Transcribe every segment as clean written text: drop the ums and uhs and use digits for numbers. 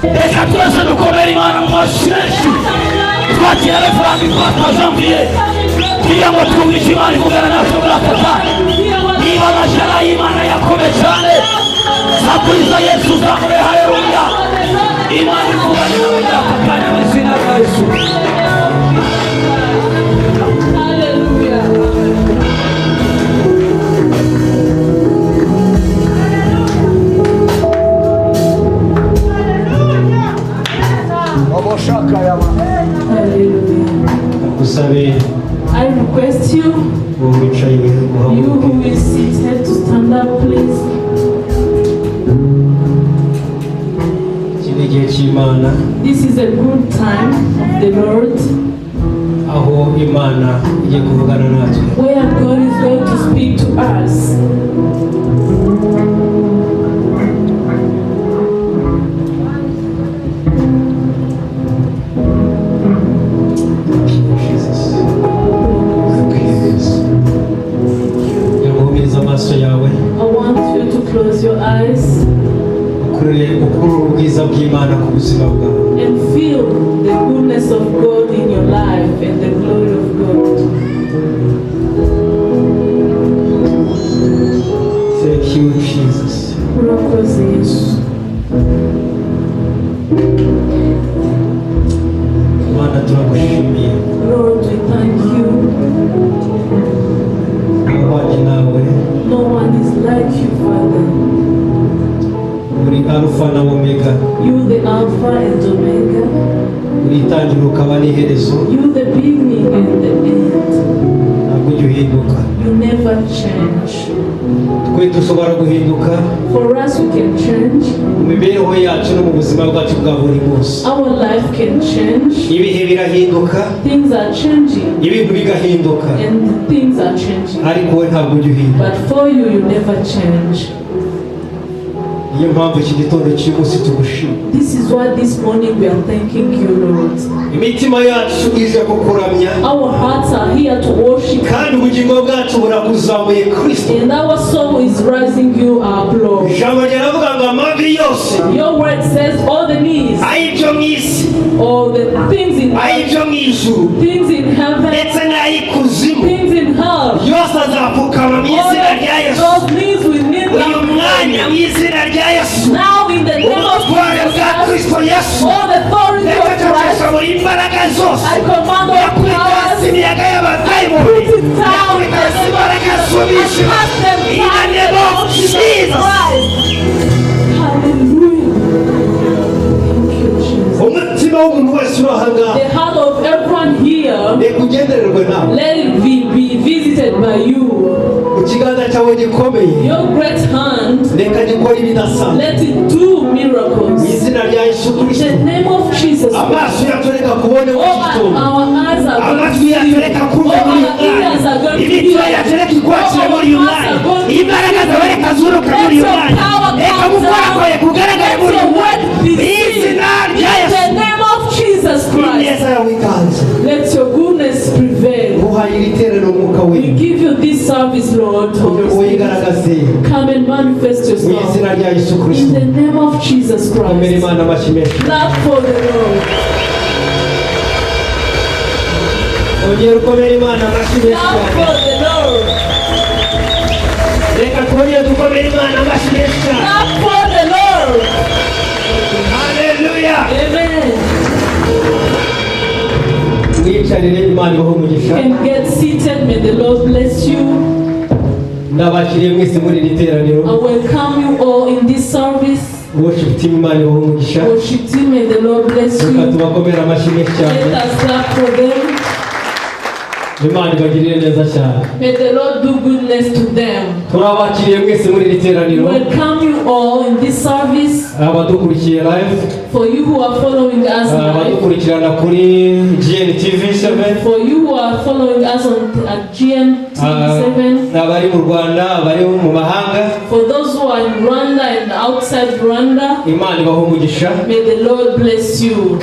Reka twese dukomere Imana mu masheshi twakira referandi kwa Janvier kugira ngo twumvishe Imana ivugana natwe muri aka kanya. Niba amajana y'Imana yakomeye cyane sakuriza Yesu zamure haleluya. Imana ivugana nawe muri aka kanya mu izina rya Yesu. I request you, you who is seated, to stand up, please. This is a good time of the Lord, where God is going to speak to us. I want you to close your eyes and feel the goodness of God in your life and the glory of God. Thank you, Jesus. Lord, we thank you. No one is like you, Father. Alpha and Omega. You the Alpha and Omega. You the beginning and the end. You never change. For us, we can change. Our life can change. Things are changing. And things are changing. But for you, you never change. This is why this morning we are thanking you, Lord. Our hearts are here to worship, and our soul is rising you up, Lord. Your word says all the knees, all the things in earth, things in heaven, things in hell, all those knees will kneel down. Now in the name of Jesus, all the authority of Christ, I command all powers, I put it down in the name of Jesus. Hallelujah. Thank you, Jesus. The heart of everyone here, let it be visited by you. Your great hand, let it do miracles. In the name of Jesus. Our eyes are going to see. Our ears are going to hear. Our hearts are going to let your power come down. Let your word be seen. In the name of Jesus Christ. Let your goodness prevail. We give you this service, Lord. Come and manifest yourself. In the name of Jesus Christ. Clap for the Lord. Clap for the Lord. Clap for the Lord. Hallelujah. Amen. And get seated. May the Lord bless you. I welcome you all in this service. Worship team, may the Lord bless you. Let us clap for them. May the Lord do goodness to them. Welcome you all in this service. For you who are following us live. For you who are following us on GMT7. For those who are in Rwanda and outside Rwanda. May the Lord bless you.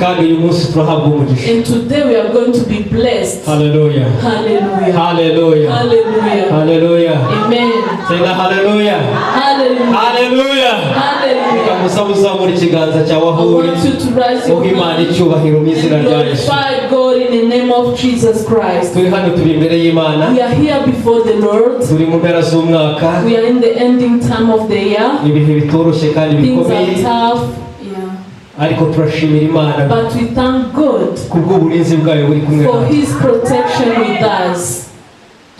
And today we are going to be blessed. Hallelujah. Hallelujah. Hallelujah. Hallelujah. Hallelujah. Amen. Senga hallelujah. Hallelujah. Hallelujah. Hallelujah. Musaba uzamura ikiganza cyawe I aho uri. want you to rise your Imana hand icyubahiro mu and izina rya Yesu. glorify God in the name of Jesus Christ. Turi hano turi imbere y'Imana. We are here before the Lord. Turi mu mpera z'umwaka. We are in the ending time of the year. Ibihe bitoroshye kandi Things bikomeye. are tough. Yeah. Ariko turashimira Imana But we thank God kubw'uburinzi bwayo buri kumwe for natwe. His protection with us.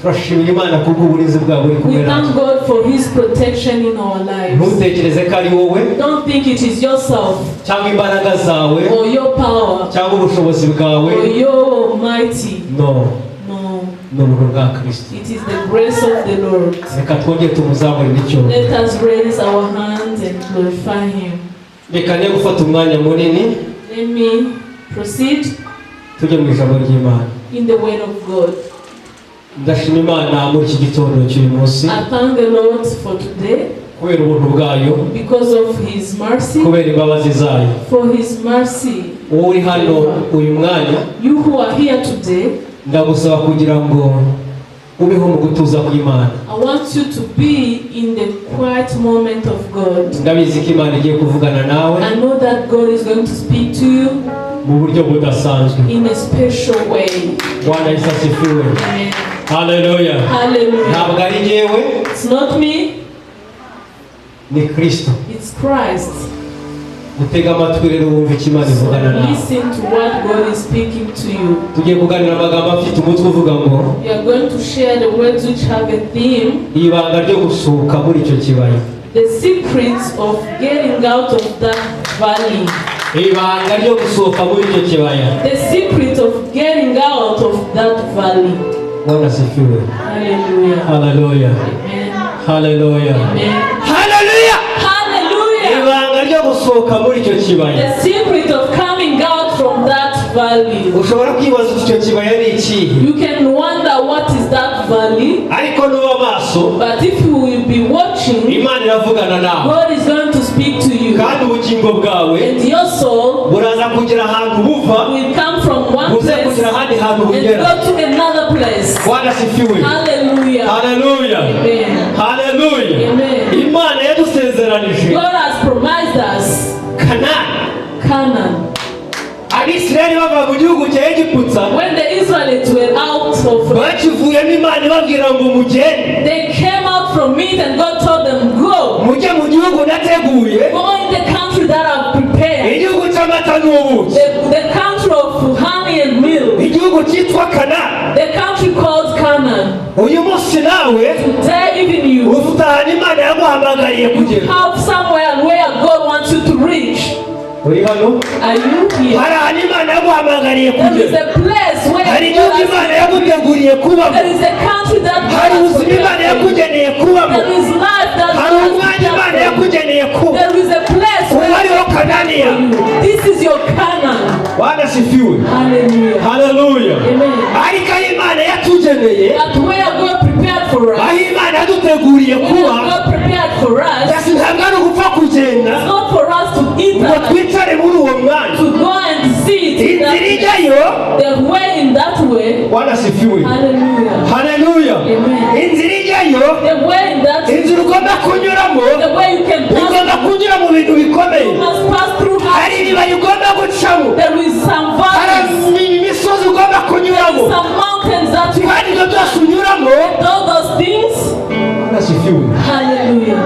Turashimira Imana kubw'uburinzi bwayo buri We kumwe thank natwe. God for His protection in our lives. Ntutekereze ko ari wowe Don't think it is yourself cyangwa imbaraga zawe or your power cyangwa ubushobozi bwawe. or your mighty. No, No, ni ubuntu bwa Kristo. it is the grace of the Lord. Reka twongere tumuzamurire icyubahiro. Let us raise our hands and glorify Him. Reka ne gufata umwanya munini Let me proceed tujye mu ijambo ry'Imana. in the word of God. Ndashima Imana muri iki gitondo cy'uyu munsi I thank the Lord for today kubera ubuntu bwayo, because of His mercy, kubera imbabazi zayo. for His mercy. Wowe uri hano uyu mwanya You who are here today, ndagusaba kugira ngo ubeho mu gutuza kw'Imana. I want you to be in the quiet moment of God. Ndabizi ko Imana igiye kuvugana nawe I know that God is going to speak to you mu buryo budasanzwe. in a special way. Bwana Yesu asifiwe. Amen. Haleluya. Hallelujah. Ntabwo ari jyewe, It's not me, ni Kristo. it's Christ. Gutega amatwi rero wumve icyo Imana ivugana nawe. Listen to what God is speaking to you. Tugiye kuganira amagambo afite umutwe uvuga ngo We are going to share the words which have a theme, ibanga ryo gusohoka muri icyo kibaya. the secrets of getting out of that valley. Ibanga ryo gusohoka muri icyo kibaya. The secret of getting out of that valley. Bwana asifiwe. Hallelujah. Haleluya. Amen. Haleluya. Amen. Haleluya. Hallelujah. Ibanga ryo gusohoka muri icyo kibaya. The secret of coming out from that valley. Ushobora kwibaza uti icyo kibaya ni ikihe? You can wonder what is that valley, Ariko nuba maso, but if you will be watching, Imana iravugana nawe. God is going to speak to you. Kandi ubugingo bwawe And your soul buraza kugira ahantu buva, will come from one buze place kugira ahandi hantu and bugera. go to another place. Bwana asifiwe. Hallelujah. Haleluya. Amen. Haleluya. Amen. Imana yadusezeranije God has promised us Kanani. Canaan. Abisirayeli bava mu gihugu cya Egiputa When the Israelites were out of, bakivuyemo, Imana ibabwira ngo mugende they came out from it and God told them, go. mujye mu gihugu nateguye, Go in the country that I've prepared. igihugu cy'amata n'ubuki, The country of honey and milk. igihugu cyitwa Kanani. The country called Canaan. Uyu munsi nawe Today even you ufite ahantu Imana yaguhamagariye kugera. have somewhere where God wants you to reach. Uri hano? Are you here? Hari ahantu Imana yaguhamagariye There is kugera. a place where Hari God igihugu Imana has, yaguteguriye kubamo. there is a country that God Hari has ubuzima Imana prepared. yakugeneye kubamo. There is life that Hari God umwanya has Imana prepared. yakugeneye kuba. There is a place Ubu where hariho Kanani for yawe. you. This is your Canaan. Bwana asifiwe. Hallelujah. Haleluya. Amen. Ariko aho Imana yatugeneye, But where God prepared for us, aho Imana yaduteguriye where kuba, God prepared for us, ndetse ntabwo ari ugupfa kugenda it's not for us to eat ngo and twicare muri uwo mwanya. to go and sit in Inzira that ijyayo, the way in that way. Bwana asifiwe. Hallelujah. Haleluya. Amen. Inzira ijyayo, The way in that inzira ugomba kunyuramo, the way you can ugomba pass, kunyura mu bintu bikomeye. you must pass through Hari hardship. iriba ugomba gucamo, There is some hari valleys, imisozi ugomba there kunyuramo, is some mountains that you kandi ibyo byose unyuramo. all those things. Bwana asifiwe. Hallelujah.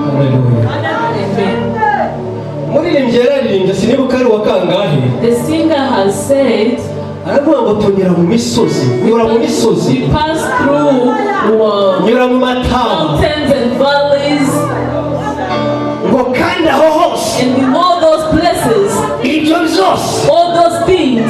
Haleluya. Amen. Umuririmbyi yararirimbye, sinibuka ari uwa kangahe, The singer has said, aravuga ngo tunyura mu misozi, nyura mu misozi, we pass through nyura mu mataba, mountains and valleys, ngo kandi aho hose and in all those places, ibyo byose all those things,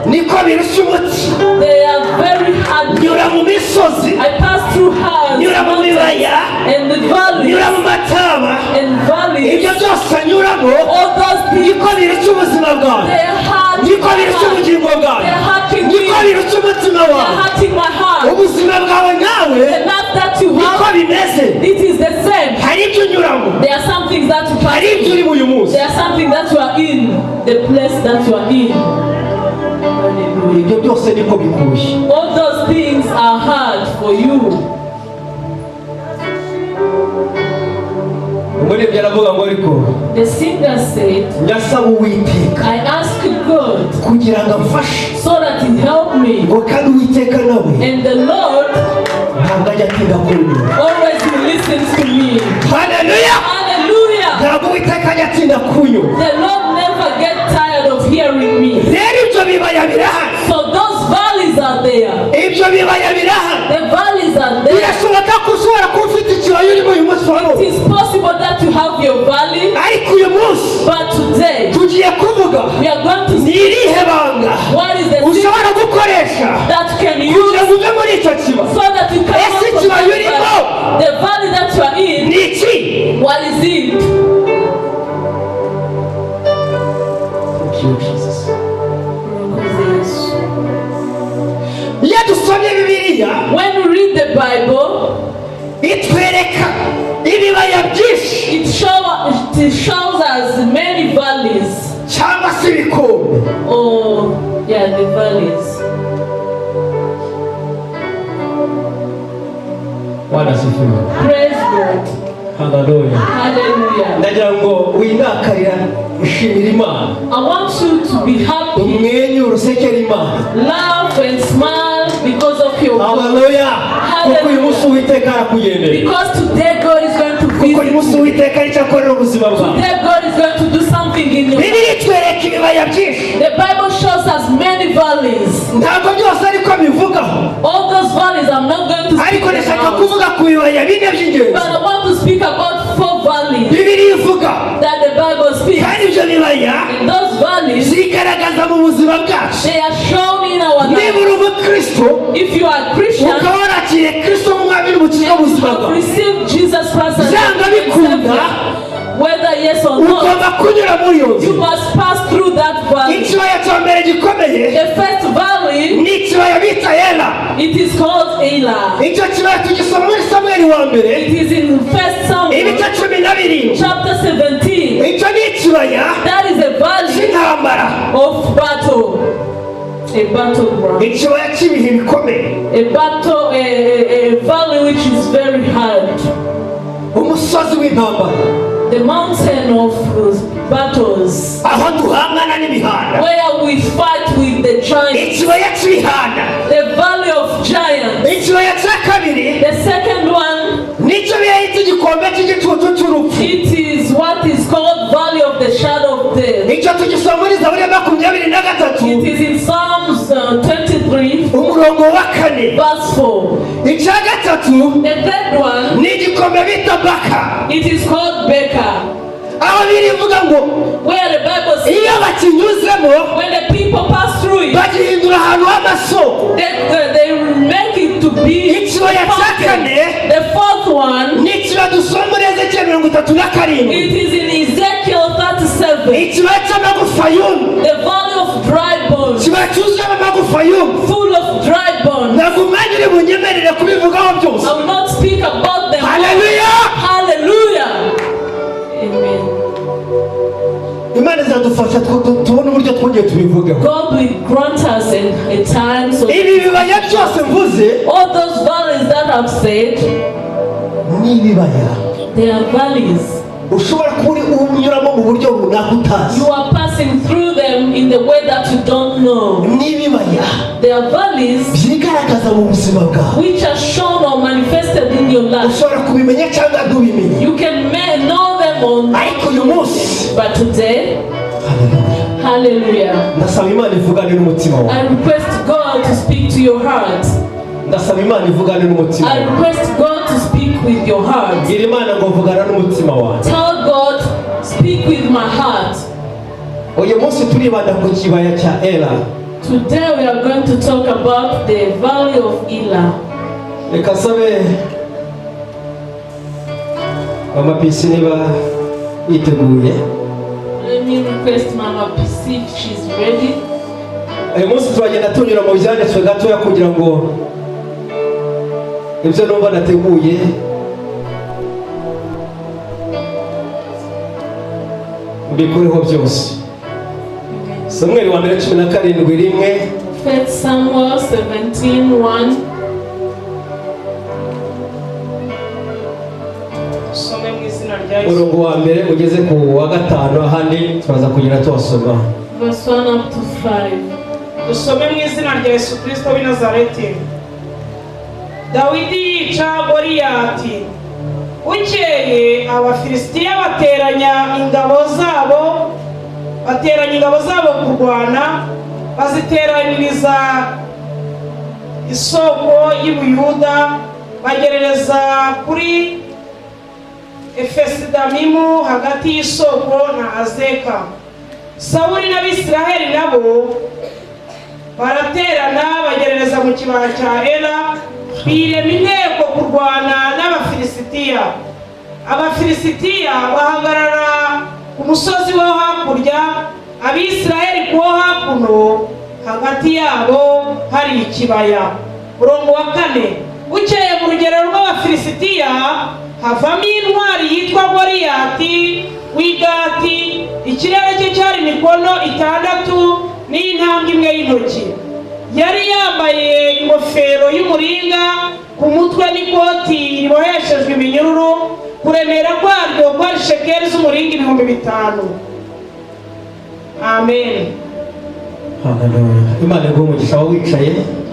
niko birushya umuti. they are very hard. Nyura mu misozi, I pass through hard nyura mu mountains bibaya, and the valleys nyura mu mataba, and valleys. ibyo byose anyuramo All those things, niko birushya ubuzima bwawe, they are hard. niko birushya They ubugingo bwawe, are hurting me. niko birushya umutima They are wawe. hurting my heart. Ubuzima bwawe nawe The love that you niko have, bimeze. it is the same. Hari ibyo unyuramo, There are some things that you pass hari ibyo through. uri uyu munsi. There are something that you are in, the place that you are in. Hallelujah. Ibyo byose niko bikuye. All those things are hard for you. umuririmbyi aravuga ngo ariko The singer said, nyasaba Uwiteka I ask God kugira ngo amfashe so that He help me. ngo kandi Uwiteka nawe And the Lord ntabwo ajya atinda kunyumva. always listens to me. Haleluya! Hallelujah. Ntabwo Uwiteka ajya atinda kunyumva. The Lord never gets tired of hearing me. Rero ibyo bibaya birahari. So those valleys are there. Ibyo bibaya birahari. The valleys are there. Birashoboka ko ushobora kuba ufite ikibaya urimo uyu munsi wa none. It is possible that you have your valley, Ariko uyu munsi but today tugiye kuvuga we are going to ni see irihe banga what is the ushobora secret gukoresha that can kugira use ngo uve muri icyo kiba. so that you can Ese out ikibaya of urimo the valley that you are in. ni iki? What is it? Iyo dusomye Bibiliya When we read the Bible, itwereka ibibaya byinshi it shows us many valleys. cyangwa se ibikombe. Oh, yeah, the valleys. Bwana asifiwe. Praise God. Haleluya. Hallelujah. Ndagira ngo winakarira ushimira Imana. I want you to be happy, Umwenyura usekera Imana. laugh and smile because of your God. Haleluya. Kuko uyu munsi Uwiteka arakugendera. Because today God is going to Kuko uyu visit munsi you. Uwiteka aricyo akorera ubuzima bwawe. Today God is going to do something in your life. Bibiliya itwereka ibibaya byinshi. The Bible shows us many valleys. Ntabwo byose ariko bivugaho. All those valleys I'm not going to Ariko speak ndashaka about. kuvuga ku bibaya bine by'ingenzi. But I want to speak about 4 valleys Bibiliya ivuga that the Bible speaks. kandi ibyo bibaya And those valleys, zigaragaza mu buzima bwacu. they are shown in our Niba life. uri umukristo If you are Christian, ukaba warakiriye Kristo nk'umwami n'umukiza you w'ubuzima have bwawe, received Jesus Christ as Byanga your bikunda, Savior, whether yes or no, ugomba kunyura muri iyo you nzira. must pass through that valley. Ikibaya cya mbere gikomeye The first valley, ni ikibaya bita Ela. it is called Elah. Icyo kibaya tugisoma muri Samweli wa mbere It is in 1 Samuel ibice 17. chapter 17. Icyo ni ikibaya That is a valley cy'intambara, of battle. A battleground. ikibaya cy'ibihe bikomeye, A battle, a valley which is very hard. umusozi w'intambara, The mountain of battles, aho duhangana n'imihanda, where we fight with the giants. ikibaya cy'imihanda. The valley of giants. Ikibaya cya kabiri The second one, nicyo bita igikombe cy'igicucu cy'urupfu. it is what is called valley of the shadow of death. Icyo tugisoma muri Zaburi ya 23 It is in Psalms 23, umurongo wa 4. verse 4. Icya gatatu The third one, ni igikombe bita Baka, it is called Becca, aho birivuga ngo where the Bible says iyo bakinyuzemo when the people pass through it, bagihindura ahantu h'amasoko. they make it to be Ikibaya cya fountain. kane The fourth one, ni ikibaya dusoma muri Ezekiel 37. it is in Ezekiel 37, Ikibaya cy'amagufa yumye, the valley of dry bones, ikibaya cyuzuyemo amagufa yumye. full of dry bones. Ntabwo umwanya uri bunyemerere kubivugaho byose. I will not speak about them. Haleluya! Hallelujah. Amen. Imana izadufasha tubone uburyo twongeye tubivugeho. God will grant us a time so Ibi bibaya byose mvuze all those valleys that I've said, ni ibibaya they are valleys. ushobora kuba unyuramo mu buryo runaka utazi. You are passing through them in the way that you don't know. Ni ibibaya They are valleys byigaragaza mu buzima bwawe. which are shown or manifested in your life. Ushobora kubimenya cyangwa ntubimenye. You can know them or not. Ariko uyu munsi, But today, haleluya, hallelujah, ndasaba Imana ivugane n'umutima wawe. I request God to speak to your heart. Ndasaba Imana ivugane n'umutima I wawe. request God to speak with your heart. Bwira Imana ngo vugana n'umutima wawe. Tell God, speak with my heart. Uyu munsi turibanda ku kibaya cya Ela. Today we are going to talk about the valley of Elah. Reka sabe amapisi niba yiteguye. Let me request Mama PC if she's ready. Uyu munsi turagenda tunyura mu byanditswe gatoya kugira ngo ibyo numva nateguye mbikureho byose. Samweli wa mbere 17:1. 1 Samuel 17:1. Some mu izina umurongo wa mbere ugeze ku wa gatanu ahandi turaza kugira tubasoma. Verse 1 up to 5. Dusome mu izina rya Yesu Kristo w'i Nazareti. Dawidi yica Goliyati. Bukeye Abafilisitiya bateranya ingabo zabo kurwana, baziteraniriza isoko y'Ubuyuda, bagerereza kuri Efesidamimu hagati y'isoko na Azeka. Sawuli n'Abisiraheli nabo baraterana bagerereza mu kibaya cya Ela, birema inteko kurwana n'Abafilisitiya. Abafilisitiya bahagarara ku musozi wo hakurya, Abisiraheli kuwo hakuno, hagati yabo hari ikibaya. Murongo wa 4. Bukeye mu rugero rw'Abafilisitiya havamo intwari yitwa Goliyati w'i Gati. Ikirere cye cyari mikono 6 n'intambwe imwe y'intoki. Yari yambaye ingofero y'umuringa ku mutwe n'ikoti riboheshejwe iminyururu, kuremera kwaryo kwari shekeli z'umuringa 5,000. Amen. Hallelujah. Imana iguhe umugisha aho wicaye.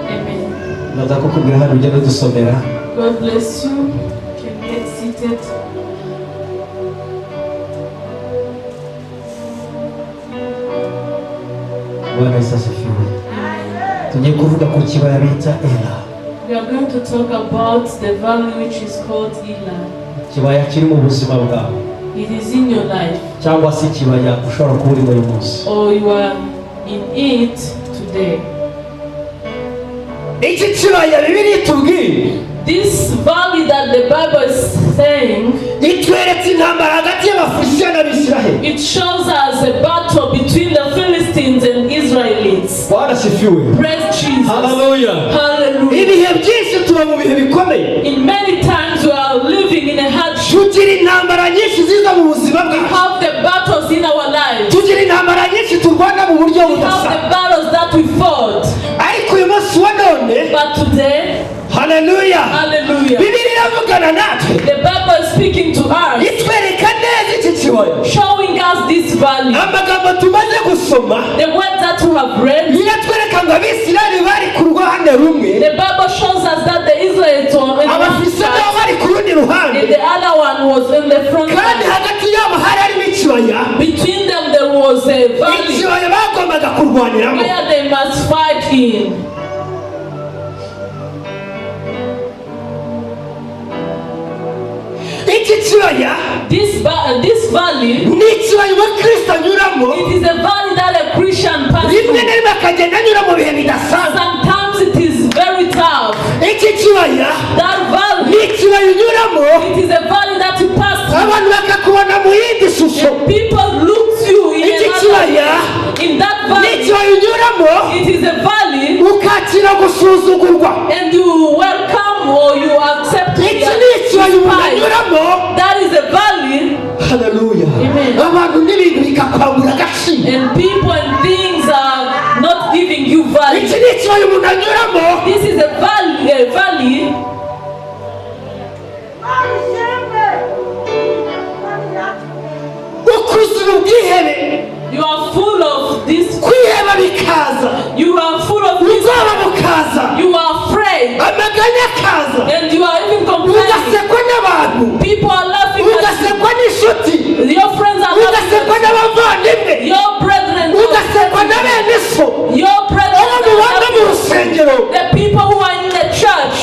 Amen. Ndaza kukubwira hano ugenda dusomera. God bless you. You can get seated. Bwana Yesu asifiwe. Tugiye kuvuga ku kibaya bita Ela. We are going to talk about the valley which is called Ela. Kibaya kiri mu buzima bwawe. It is in your life, Cyangwa se kibaya ushobora kuba uri muri munsi. or you are in it today. Iki kibaya Bibiliya itubwira. This valley that the Bible is saying, Itweretse intambara hagati y'Abafilisitiya n'Abisiraheli. it shows us a battle between the Philistines and Israelites. Bwana asifiwe. Praise Jesus. Hallelujah. Hallelujah. Ibihe byinshi tuba mu bihe bikomeye. In many times we are living in a hardship. Tugira intambara nyinshi ziza mu buzima We bwacu. have the battles in our lives. Tugira intambara nyinshi turwana mu buryo We have budasanzwe. the battles that we fought. Ariko uyu munsi wa none, But today, haleluya, hallelujah, Bibiliya iravugana natwe. the Bible is speaking to us, Itwereka neza iki kibaya. showing us this valley. Amagambo tumaze gusoma The words that we have read, biratwereka ngo Abisiraheli bari ku ruhande rumwe, the Bible shows us that the Israelites were on one Abafilisitiya nabo side bari ku rundi and ruhande, the other one was in the front kandi side. hagati yabo hari harimo ikibaya. Between them there was a valley Ikibaya bagombaga kurwaniramo. where they must fight in. Iki kibaya This valley, ni ikibaya Kristo anyuramo, it is a valley that a Christian passes rimwe na through. rimwe akagenda anyura mu bihe bidasanzwe. Sometimes it is very tough. Iki kibaya That valley, ni ikibaya unyuramo, it is a valley that you pass through. abantu bakakubona mu yindi shusho. People look to you in Iki another kibaya way. In that ni valley, ikibaya unyuramo, it is a valley ukakira gusuzugurwa. and you welcome or you accept to be Iki ni ikibaya umuntu despised. anyuramo. That is a valley, Haleluya. Amen. Abantu n'ibintu bikakwambura agaciro. and people and things are not giving you value. Iki ni ikibaya umuntu anyuramo, This is a valley ukuzura ubwihebe, you are full of this, kwiheba bikaza, you are full of this, ubwoba bukaza, you are afraid, amaganya akaza, and you are even complaining. ugasekwa n'abantu, People are laughing at ugasekwa n'inshuti, you. Your friends are laughing ugasekwa at n'abavandimwe, you. Your brethren, ugasekwa na bene so, your brethren abo are mubana mu laughing. rusengero. The people who are in the church.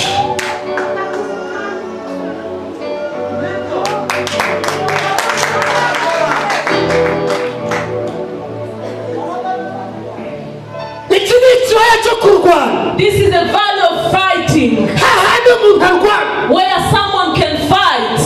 Iki ni ikibaya cyo kurwana, This is a valley of fighting, hahandi umuntu arwana. where someone can fight.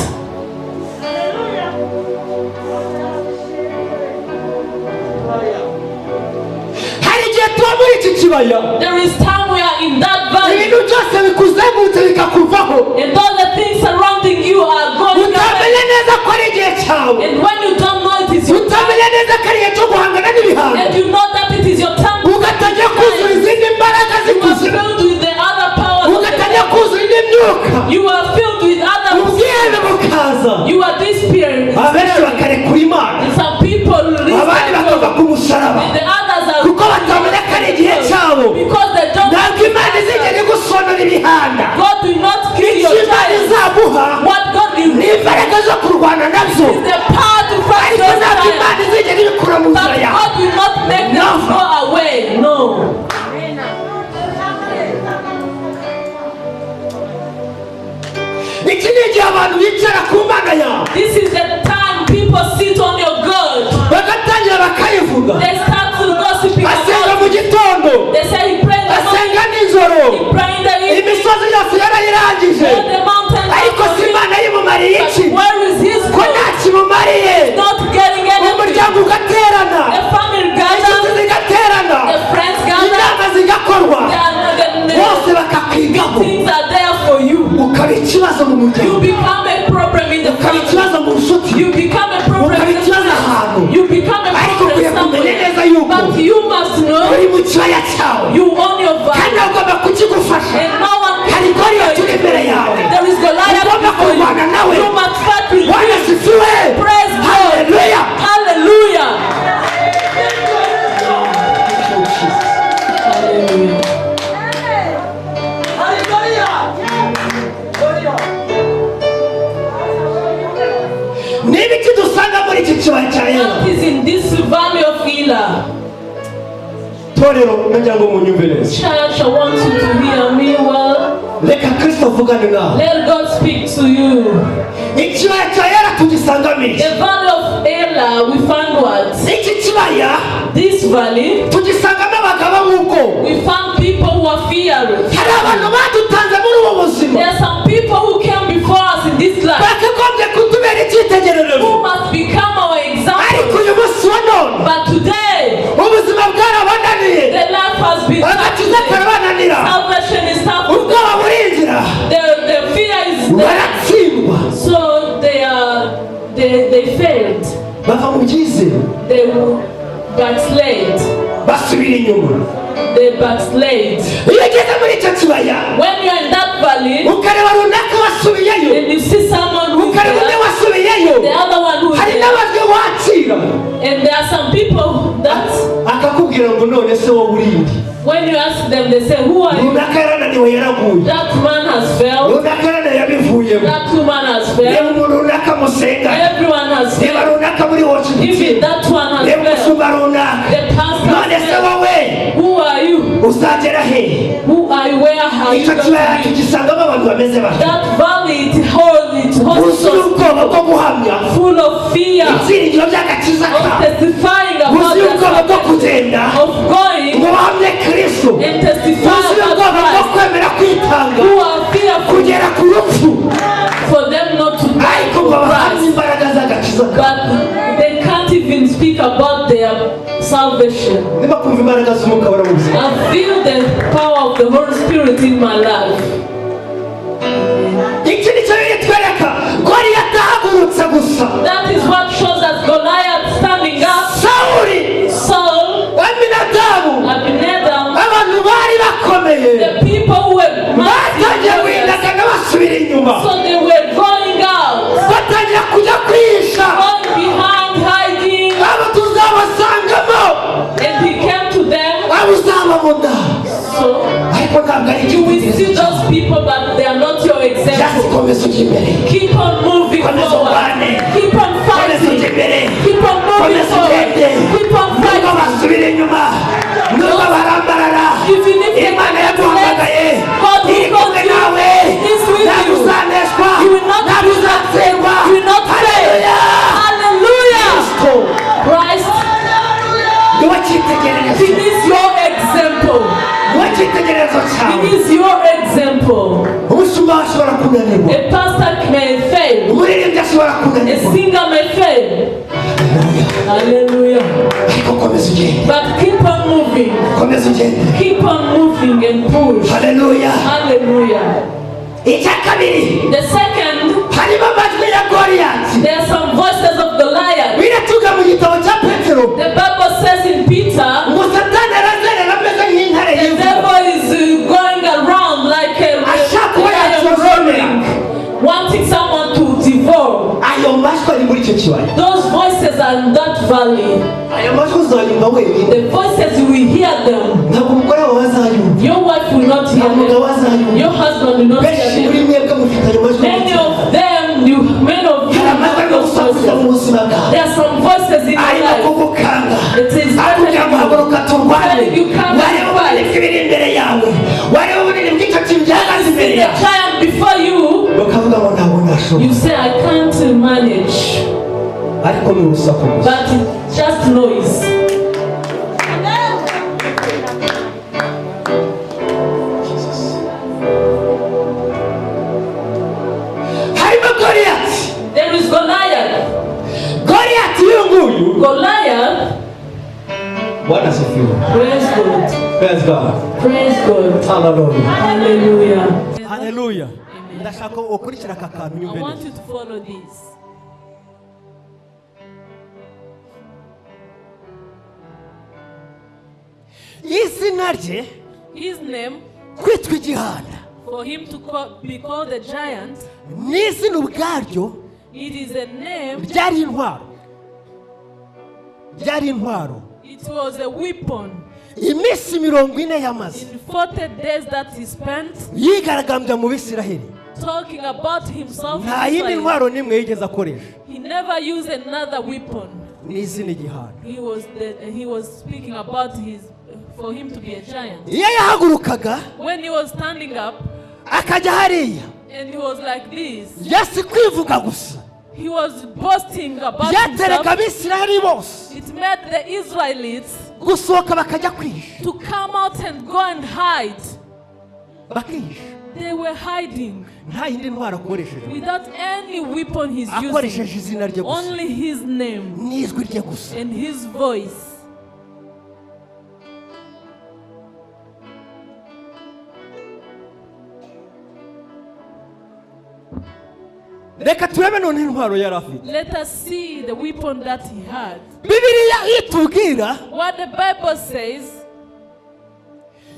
Hari igihe tuba muri iki kibaya, There is time we are in that valley, ibintu byose bikuzengurutse bikakuvaho, and all the things surrounding you are going away. utamenya neza ko ari igihe cyawe, And when you don't know it is your time, utamenya neza ko ari igihe cyo guhangana n'ibihano, and you know that it is your time, ugatangira kuzura izindi mbaraga you are z'ikuzimu, filled with the other powers of the ugatangira devil. kuzura indi myuka, You are filled with other ubwiyembe bukaza you are disappearing. abenshi bakarekura imana Some people leave abandi bakava ku musaraba and the others are kuko batamenya ko ari igihe cyabo because they don't ntabwo imana izigera igusonora ibihanda God will not kill your icyo imana child. izaguha What God will ni give imbaraga zo kurwana nabyo is the power to fight ariko those ntabwo giants. imana izigera ibikura mu But nzira yawe God will not make them No. go away. No. iki ni igihe abantu bicara ku mana yawe This is the time people sit on your God. bagatangira bakayivuga They start to gossiping basenga mu about it. gitondo They say he prayed the basenga morning, nijoro he prayed the evening, imisozi yose yarayirangije all the mountains ariko are si for imana him. yimumariye iki But where is his ko nta God? kimumariye Not getting anything. umuryango ugaterana The family inshuti gathers, zigaterana the friends gather, inama zigakorwa the bose bakakwigaho things are there for you. ukaba ikibazo mu You muryango become a problem in the ukaba family. ikibazo mu nshuti You become a problem ukaba in the ikibazo ahantu family. You become a ariko problem ukwiye kumenya neza somewhere. yuko But you must know uri mu kibaya cyawe you own your kandi value. ugomba kukigufasha And no one hari can goriya turi imbere yawe There is Goliath ugomba before you. kurwana nawe You must fight with bwana him. sifiwe Praise God. haleluya Hallelujah. Hallelujah. niba iki dusanga muri iki kibaya cya yera What is in this valley of Elah? torero nagira ngo munyumve neza Church, I want you to hear me well. reka kristo avugane nawe Let God speak to you. ikibaya cya yera tugisangamo iki The valley of Elah, we find what? iki kibaya This valley, tugisangamo abagabo nk'ubwo we found people who are fearless. hari abantu badutanze muri ubu buzima There are some people who came before us in this life bakagombye kutubera icyitegererezo who must become our ariko example. uyu munsi wa none But today, ubuzima bwarabananiye the life has been agakiza karabananira salvation is tough. ubwoba burinjira The fear is there. baratsindwa So they failed. bava mu byizere They backslid. basubira inyuma They backslid. iyo ugeze muri icyo kibaya When you're in that valley ukareba runaka wasubiyeyo and you see someone who is ukareba undi there, wasubiyeyo the other one who is hari there, n'abajwe wakira and there are some people that akakubwira ngo none se wowe urindi when you ask them, they say, "Who are you?" runaka yarananiwe yaraguye That man has failed. runaka yarananiwe yabivuyemo That woman has reba failed. umuntu runaka musenga Everyone has reba failed. runaka muri wocu Even that one has reba failed. umusumba runaka The pastor none has se failed. wowe Who are you? uzagera hehe Who are you? Where are you icyo going kibaya to be? tugisangamo abantu bameze batyo That valley, it holds buzuye ubwoba bwo guhamya full of fear, ibyiringiro by'agakiza of kawe testifying about buzuye their ubwoba bwo salvation, kugenda of going ngo bahamye kristo and testify buzuye ubwoba about bwo Christ, kwemera kwitanga who are fearful kugera ku rupfu for them not to die ariko for ngo bahamye Christ, imbaraga z'agakiza kawe but they can't even speak about their salvation. niba kumva imbaraga z'umwuka wera mu buzima I feel the power of the Holy Spirit in my life. iki ni cyo bitwereka goriya atahagurutse gusa That is what shows us Goliath standing up. sawuli Saul, aminadabu Abinadab, abantu bari bakomeye the people who were batangiye mighty, guhindagana basubira inyuma so they were going out, batangira kujya kwihisha going behind, hiding, abo tuzabasangamo and he came to them. abo uzababona So ariko ntabwo ari you will see icyitegererezo those people, but they are not your just example. komeza ujya imbere Keep on moving komeza forward. urwane Keep on komeza ujya fighting. imbere Keep on moving komeza forward. ugende Keep on nubwo fighting. basubira inyuma nubwo barambarara Even if they imana get yaduhamagaye God will iri kumwe continue. nawe He's with ntabwo you. uzaneshwa You will not ntabwo be uzatsindwa You will not fail. haleluya Hallelujah. kristo Christ, niwe cyitegererezo He is your example. niwe cyitegererezo cyawe He is your example. umushumba ashobora kunanirwa A pastor may fail. umuririmbyi ashobora A kunanirwa singer may fail. Hallelujah. ariko komeza ugende But keep on moving. komeza ugende Keep on moving and push. haleluya Hallelujah. icya kabiri The second, harimo amajwi ya goriyati there are some voices of Goliath. biratuga mu gitabo cya petero The Bible says in Peter, ngo satani arazerera ameze nk'intare the yivuga devil is going around like a Ashaka lion kuba roaring, wanting someone to devour. ayo majwi ari muri icyo kibaya, Those voices are in that valley. ayo majwi uzayumva wenyine, The voices you will hear them. ntabwo umugore wawe azayumva, Your wife will not hear ntabwo umugabo them. azayumva. Your husband will not Benshi hear muri them. mwebwe mufite ayo majwi. Many of them, you, many of you hari amajwi have arimo those gusakuza mu voices. buzima bwawe, There are some voices in your arimo life. kugukanga, It is akubwira ngo haguruka turwane, telling you come wareba and ubunini fight. bw'ibiri imbere yawe, wareba ubunini bw'icyo kintu gihagaze imbere See the yawe, giant before you. bakavuga ngo ntabwo nashoboye, You say, I can't manage. ariko ni urusaku gusa. But it's just noise. harimo Goliyati. There is Goliath. Goliyati uyu nguyu, Goliath. Bwana asifiwe. Praise God. Praise God. Praise God. Hallelujah. Hallelujah. Hallelujah. Ndashaka ukurikira aka kantu I nyumve want neza. you to follow this. Izina rye His name, kwitwa igihanda, for him to be called a giant, ni izina ubwaryo it is a name, ryari intwaro, ryari intwaro. it was a weapon. Iminsi 40 yamaze In 40 days that he spent yigaragambya mu Bisiraheli, talking about himself, nta yindi Israel, ntwaro n'imwe yigeze akoresha, he never used another weapon. ni izina igihanda. He was speaking about for him to be a giant. Iyo yahagurukaga When he was standing up akajya hariya, and he was like this, yasi kwivuga gusa, he was boasting about byatereka himself. Abisiraheli bose It made the Israelites gusohoka bakajya kwihisha, to come out and go and hide. bakihisha. They were hiding Nta yindi ntwaro akoresheje, without any weapon he's using. akoresheje izina rye gusa Only his name n'ijwi rye gusa. and his voice. Reka turebe none intwaro yari afite. Let us see the weapon that he had. Bibiliya itubwira, What the Bible says,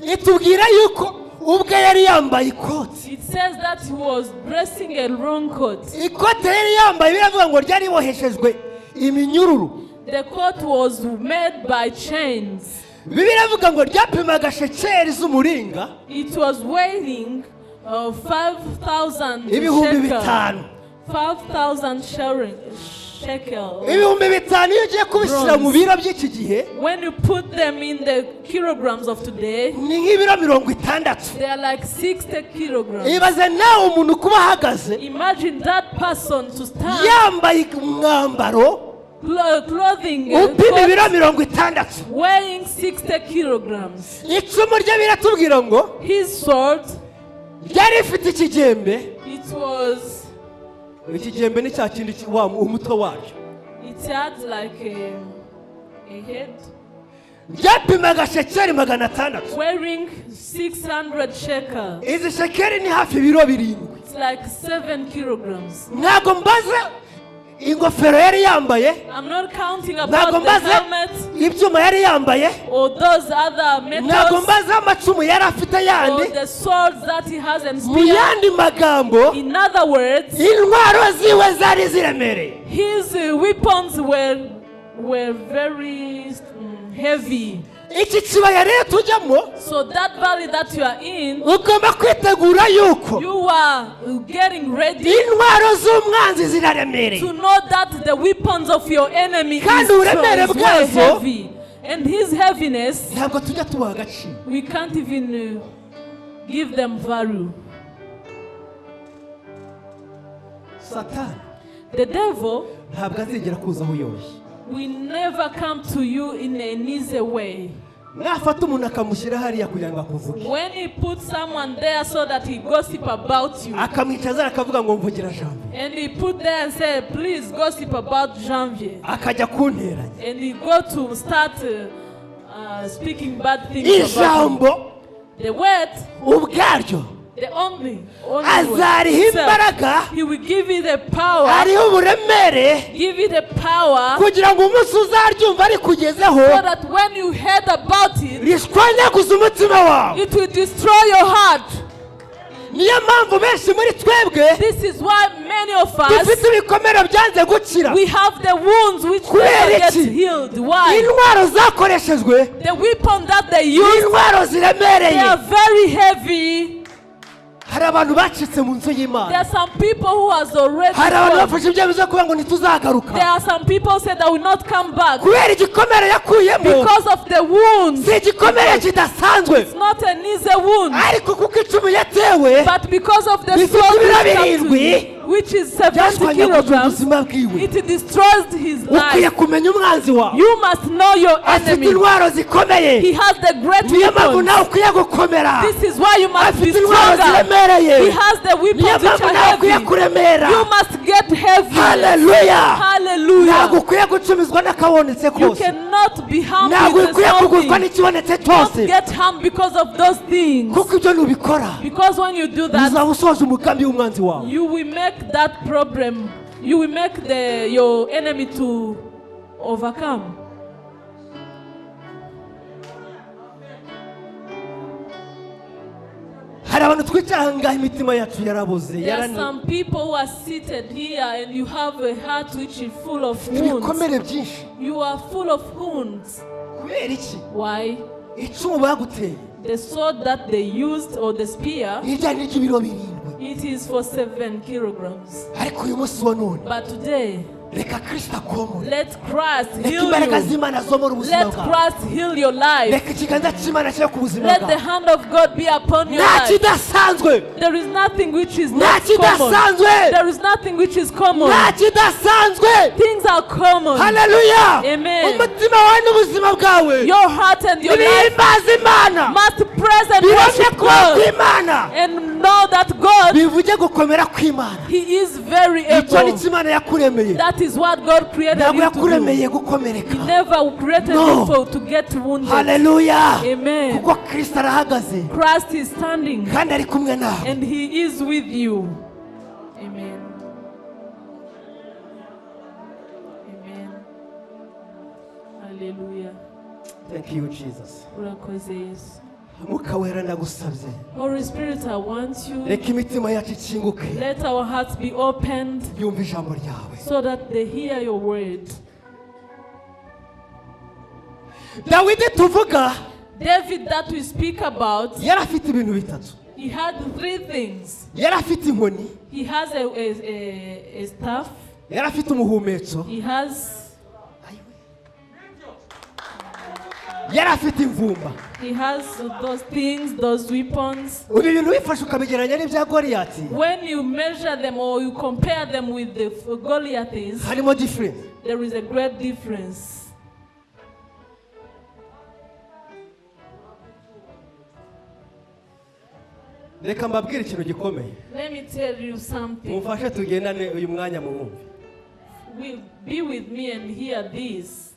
itubwira yuko ubwe yari yambaye ikoti. it says that he was dressing a long coat. Ikote yari yambaye biravuga ngo ryari boheshejwe iminyururu. The coat was made by chains. Bibiliya ivuga ngo ryapimaga shekeri z'umuringa It was weighing 5,000 ibihumbi shekels. 5,000. 5,000 shekels. Ibihumbi 5,000 iyo ugiye kubishyira mu biro by'iki gihe When you put them in the kilograms of today, ni nk'ibiro 60. they are like 60 kilograms. Ibaze nawe umuntu kuba ahagaze Imagine that person to stand yambaye umwambaro clothing upima ibiro coat 60. weighing 60 kilograms. Icumu rye biratubwira ngo His sword, ryari rifite ikigembe. it was, Ikigembe ni cya kindi umutwe wacyo it had like a head ryapimaga shekeri 600. weighing 600 shekels. Izi shekeri ni hafi ibiro 7. It's like 7 kilograms. Ntabwo mbaze ingofero yari yambaye, I'm not counting ntabwo about the mbaze helmet ibyuma yari yambaye, or those other ntabwo metals mbaze amacumu yari afite or yandi. the swords that he has and Mu spear. yandi magambo, In other words, intwaro ziwe zari ziremereye. his weapons were very heavy. Iki kibaya rero tujyamo So that valley that you are in, ugomba kwitegura yuko you are getting ready intwaro z'umwanzi ziraremereye, to know that the weapons of your enemy is kandi uburemere very bwazo heavy. And his heaviness, ntabwo tujya tubaha agaciro. we can't even give them value. Satani The devil ntabwo azigera kuzaho yoroshye. will never come to you in an easy way. Nafata umuntu akamushyira hariya kugira ngo akuvuge, When he puts someone there so that he gossip about you, akamwicaza akavuga ngo mvugira jambo, and he put there and say, please gossip about Janvier, akajya kunteranya. and he go to start speaking bad things about him. Ijambo The word, ubwaryo the only word azariha itself, imbaraga, he will give you the power, ariho uburemere give you the power, kugira ngo umunsi uzaryumva rikugezeho so that when you heard about it, rishwanyaguza umutima wawe. it will destroy your heart. niyo mpamvu benshi muri twebwe This is why many of us, dufite ibikomere byanze gukira we have the wounds which never get healed. Why? intwaro zakoreshejwe The weapon that they ni use, intwaro they ziremereye. are very heavy. hari abantu bacitse mu nzu There y'Imana. are some people who has already hari abantu gone. bafashe ibyemezo kuvuga ngo There ntituzagaruka are some people who say they will not come back kubera igikomere yakuyemo. because of the wounds. si igikomere kidasanzwe, It's not an easy wound, ariko kuko icumu yatewe but because of the bifite sword ibiro which comes birindwi, to- which is 70 byashwanyaguza kilograms, ubuzima bwiwe. it destroys his ukwiye life. kumenya umwanzi wawe You must know your afite enemy. intwaro zikomeye. He has the great niyo mpamvu weapons. nawe ukwiye gukomera. This is why you must be afite intwaro stronger. ziremereye. He has the niyo weapons which mpamvu are nawe ukwiye heavy. kuremera. You must get heavy. haleluya. ntabwo Hallelujah. ukwiye gucumizwa n'akabonetse You kose. cannot be harmed ntabwo with ukwiye kuguzwa something. n'ikibonetse Don't cyose, get harmed because of those things. kuko ibyo nubikora Because when you do that, uzaba usoje umugambi w'umwanzi wawe. you will make that problem, you will make your enemy to overcome. hari abantu twicaye aha ngaha imitima yacu yaraboze, There are some people who are seated here and you have a heart which is full of wounds. ibikomere byinshi. You are full of wounds. kubera iki? Why? icumu baguteye The sword that they used, or the spear, nijyanye ry'ibiro birindwi, it is for 7 kilograms. ariko uyu munsi wa none But today, reka kristo akomore. let Christ reka heal imbaraga you. z'imana zomora ubuzima Let bwawe. Christ heal your life. reka ikiganza cy'imana kibe ku buzima Let the bwawe. hand of God be upon your nta life. kidasanzwe, There is nothing which is nta not common. kidasanzwe, There is nothing which is common. nta kidasanzwe. Things are common. haleluya. Amen. umutima wawe n'ubuzima bwawe Your heart and your life bihimbaza imana, must praise and bihamye worship kuba God. kw'imana, And know that God, bivuge gukomera kw'imana. He is very icyo ni able. cyo imana yakuremeye. That is what God created ntabwo you to do. yakuremeye gukomereka. He never created No. you for to get wounded. haleluya. Amen. kuko kristo arahagaze Christ is standing kandi ari kumwe nawe. and He is with you. Amen. Amen. Hallelujah. Thank you Jesus. Urakoze Yesu. mwuka wera ndagusabye, Holy Spirit, I want you. reka imitima yacu ikinguke Let our hearts be opened yumva ijambo ryawe. so that they hear your word. dawidi tuvuga David, that we speak about, yari afite ibintu bitatu. he had 3 things. yari afite inkoni, He has a staff. yari afite umuhumetso, He has afite imvumba. those things, those weapons. ubu ibintu bifashe ukabigereranya n'ibya goliyati, When you measure them or you compare them with the Goliaths, harimo difference. there is a great difference. reka mbabwire ikintu gikomeye, Let me tell you something. mumfashe tugendane uyu mwanya mu bumve. Be with me and hear this.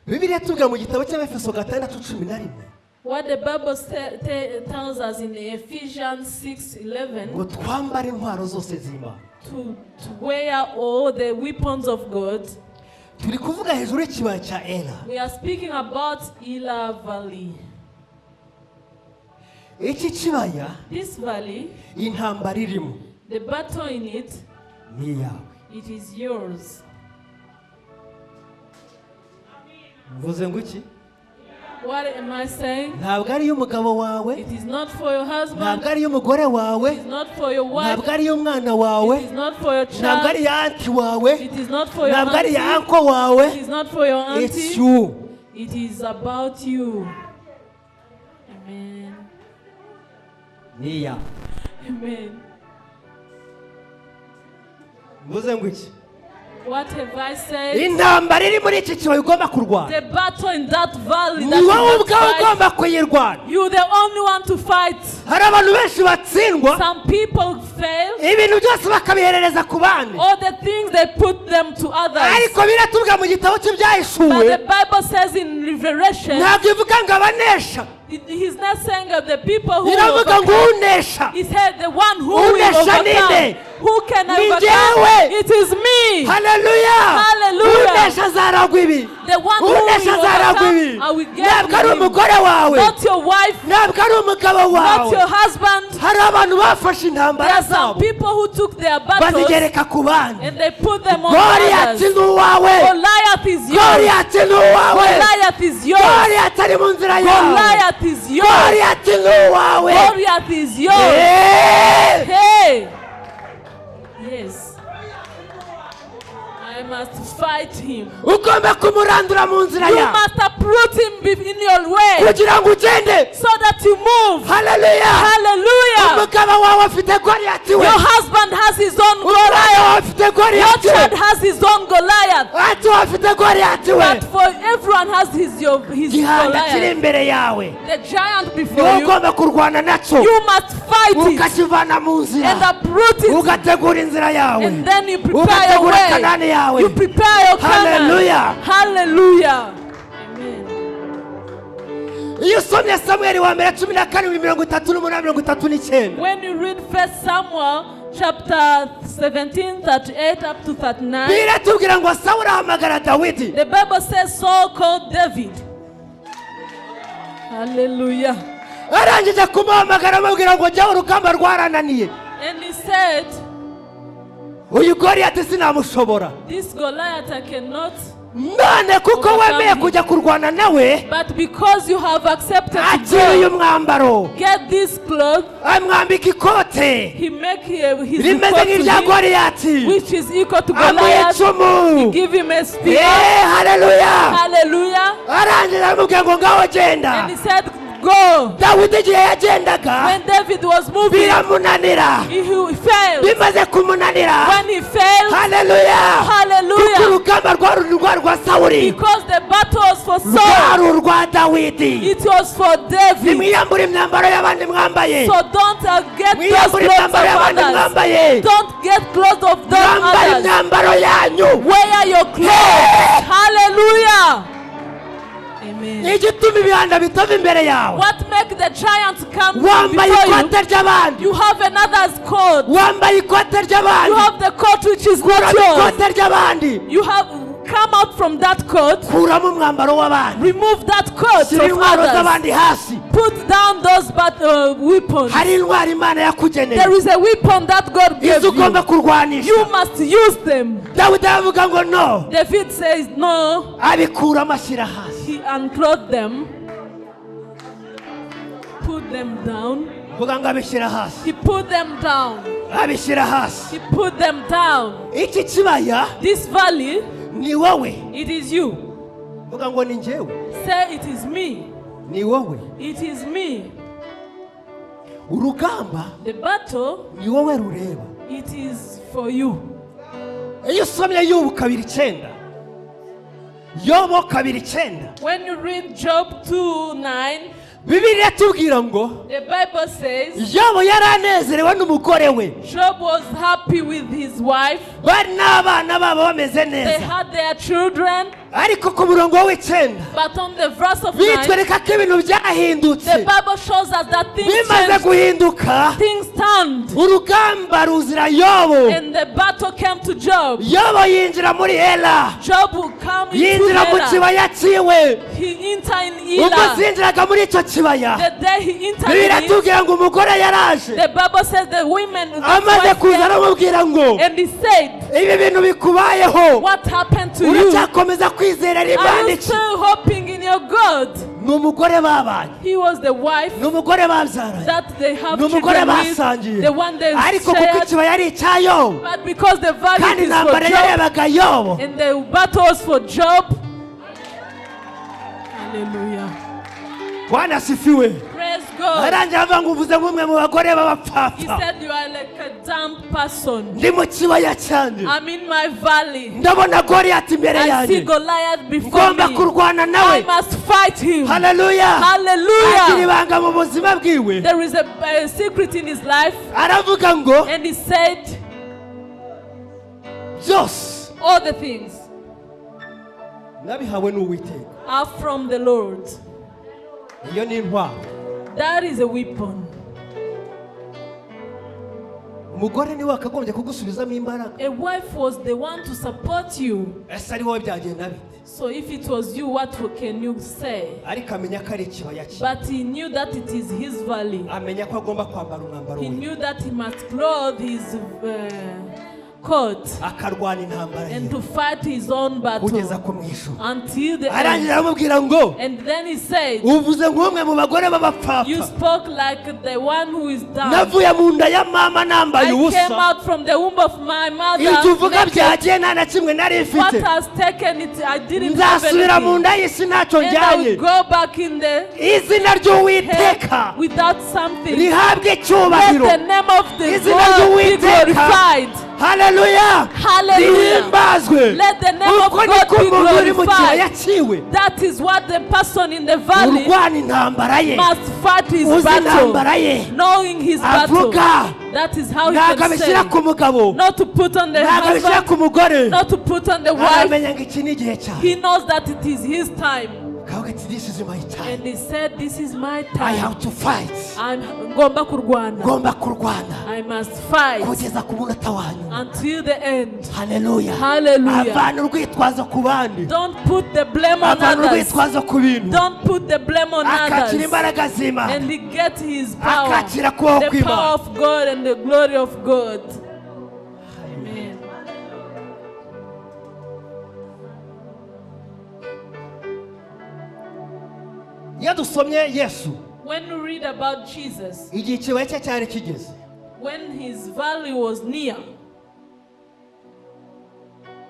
bibiliya tubwira mu gitabo cy'abefeso 6:11 What the Bible tells us in Ephesians 6:11, ngo twambare intwaro zose z'imana. to wear all the weapons of God. turi kuvuga hejuru y'ikibaya cya Ela. We are speaking about Elah Valley. iki kibaya This valley, intambara irimo the battle in it, ni iyawe. it is yours. mvuze ngo iki? What am I saying? ntabwo ari iy'umugabo wawe, It is not for your husband. ntabwo ari iy'umugore wawe, It is not for your wife. ntabwo ari iy'umwana wawe, It is not for your ntabwo ari child. iya anti wawe, It is not for your ntabwo ari iya auntie. anko wawe. It is not for your It's auntie. you. It is about you. Amen. ni iyawe. Amen. mvuze ngo iki? What have I said? intambara iri muri iki kibaya ugomba kurwana, The battle in that valley ni that you wowe must ubwawe fight. ugomba kuyirwana. You're the only one to fight. hari abantu benshi batsindwa, Some people fail. ibintu byose bakabiherereza ku bandi, All the things they put them to others. ariko biratubwira mu gitabo But the cy'ibyahishuwe Bible says in Revelation, ntabwo ivuga ngo abanesha, He's not saying of the people who iravuga ngo overcome. unesha He said the one who will unesha ninde overcome. Who can Ni overcome? njyewe. It is me. haleluya Hallelujah. unesha azaragwa ibi The one who unesha will azaragwa ibi overcome, I will get ntabwo ari him. umugore wawe Not your wife, ntabwo ari umugabo not wawe your husband. hari abantu bafashe There intambara are some zabo people who took their battles bazigereka ku bandi and they put them on goriyati others. ni uwawe Goliath is yours. goriyati ni uwawe Goliath is yours. goriyati ari mu nzira yawe Goliath is yours. goriyati ni uwawe Goliath is yours. Eh! Hey. Yes. I must fight him. ugomba kumurandura mu nzira You yawe must uproot him in your way kugira ngo ugende so that you move. haleluya Hallelujah. umugabo wawe afite goriyati we Your husband has his own umwana Goliath. wawe afite Your goriyati child we has his own Goliath. ati afite goriyati we But for everyone has his gihanda kiri Goliath. imbere yawe The giant niwe before you. ugomba kurwana nacyo You must fight it ukakivana mu and nzira uproot it. ugategura inzira yawe And then you prepare your ugategura kanani way. yawe You prepare your Canaan. Hallelujah. Hallelujah. Amen. iyo usomye samweli wa mbere 17:38-39 When you read 1 Samuel chapter 17, 38 up to 39, biratubwira ngo sawuli ahamagara dawidi the Bible says Saul called David. Hallelujah. arangije kumuhamagara amubwira ngo jya urugamba rwarananiye And he said, uyu goriyati sinamushobora this Goliath I cannot, none kuko wemeye kujya kurwana nawe but because you have accepted to akira uyu go, mwambaro get this cloth. amwambika ikote He make his rimeze report to nk'irya him, goriyati which is equal to amuha Goliath. icumu Give him a spear. haleluya Hallelujah. arangije aramubwira ngo ngaho genda And he said, go. dawidi igihe yagendaga When David was moving, biramunanira he failed. bimaze kumunanira When he failed, haleluya kuko hallelujah, urugamba rwari urwa sawuli because the battle was for rwari Saul, urwa dawidi it was for David. nimwiyambure imyambaro y'abandi mwambaye So don't get those mwiyambure clothes imyambaro of y'abandi others. mwambaye Don't get clothes of those mwambare others. imyambaro yanyu Wear your clothes. Hallelujah. Amen. igituma ibihanda bitova imbere yawe What make the giants come wambaye before you? ikote ry'abandi You have another's coat. wambaye ikote You ry'abandi have the coat which is not kuramo yours. ikote ry'abandi You have come out from that coat. kuramo umwambaro w'abandi Remove that coat shyira of intwaro others. z'abandi hasi Put down those weapons. hari intwaro imana yakugeneye There is a weapon that God gave izo ugomba you. kurwanisha You must use them. dawidi aravuga ngo no David says no. abikuramo ashyira hasi He unclothed them. Put them down. vuga ngo abishyira hasi He put them down. abishyira hasi He put them down. iki kibaya This valley, ni wowe it is you. vuga ngo ni njyewe Say it is me. ni wowe It is me. urugamba The battle, ni wowe rureba it is for you. iyo usomye yobu 2:9 yobu 2:9 When you read Job 2:9, bibiliya tubwira ngo the Bible says yobu yari anezerewe n'umugore we Job was happy with his wife. bari n'abana babo bameze They neza had their children. ariko ku murongo w'9 But on the verse of 9, bitwereka ko ibintu the byahindutse Bible shows us that things bimaze changed. guhinduka Things turned. urugamba ruzira yobu And the battle came to Job. yobu yinjira muri ela Job will come into yinjira mu Elah. kibaya cyiwe He entered in ubwo Elah. zinjiraga muri icyo kibaya The day he entered bibiliya in it, tubwira ngo umugore yaraje the Bible says the women amaze kuza aramubwira ngo and he said, ibi bintu bikubayeho what happened to you? uracyakomeza kwizera Are rimana you iki still hoping in your God? ni umugore babanye He was the wife ni umugore babyaranye that they have ni umugore children with, basangiye the one they ariko kuko shared. ikibaya ari icya yobu But because the kandi valley is for intambara Job yarebaga yobu and the battle was for Job. Hallelujah. bwana asifiwe Praise God. arangira avuga ngo uvuze nk'umwe mu bagore He b'abapfapfa said you are like a dumb person. ndi mu kibaya cyanjye I'm in my valley. ndabona goriyati imbere I see yanjye Goliath before ngomba me. kurwana I nawe must fight him. haleluya agira Hallelujah. ibanga mu buzima bwiwe There is a secret in his life. aravuga ngo And he said byose all the things nabihawe n'uwiteka are from the Lord. iyo ni intwaro. That is a weapon. Umugore niwe akagombye kugusubizamo imbaraga. A wife was the one to support you. Ese ari wowe byagenda bite? So if it was you, what can you say? Ariko amenya ko ari ikibaya cye. But he knew that it is his valley. Amenya ko agomba kwambara umwambaro He we. knew that he must clothe his coat akarwana intambara and ye to fight his own kugeza battle ku mwisho. until the Arangira end. aramubwira ngo And then he said, uvuze nk'umwe mu bagore you b'abapfapfa. spoke like the one who is down. Navuye mu nda ya mama nambaye I came ubusa. out from the womb of my mother. Ibyo uvuga naked. byagiye nta na kimwe nari What mfite. has taken it? I didn't have Nzasubira mu anything. nda y'isi ntacyo And I will njyanye. go back in the Izina ry'Uwiteka head without something. rihabwe Let icyubahiro. the name of the Izina God be ry'Uwiteka. glorified. Haleluya. Hallelujah. Rihimbazwe. Let the name of Uko God niko be umuntu uri mu kibaya glorified. cyiwe That is what the person in the valley urwana intambara ye, must fight his uzi battle, intambara ye, knowing his battle. avuga That is how he ntabwo can abishyira say. ku mugabo, Not to put on the ntabwo abishyira husband, ku mugore. not to put on the wife. Aramenya ngo iki ni igihe cyawe. He knows that it is his time. Kavuga ati this is my time. And he said, this is my I time. have to fight. Ngomba kurwana. Ngomba kurwana I must fight kugeza ku munota wanyu. until the end. Haleluya. Hallelujah. Avana urwitwazo ku bandi. Don't put the blame on Avana others. urwitwazo ku bintu. Don't put the blame on Akakira others. imbaraga z'Imana. And he get his power. Akakira kubaho The kw'Imana. power of God and the glory of God. Amen. Iyo dusomye Yesu When we read about Jesus, igihe ikibaya cye cyari kigeze, when his valley was near,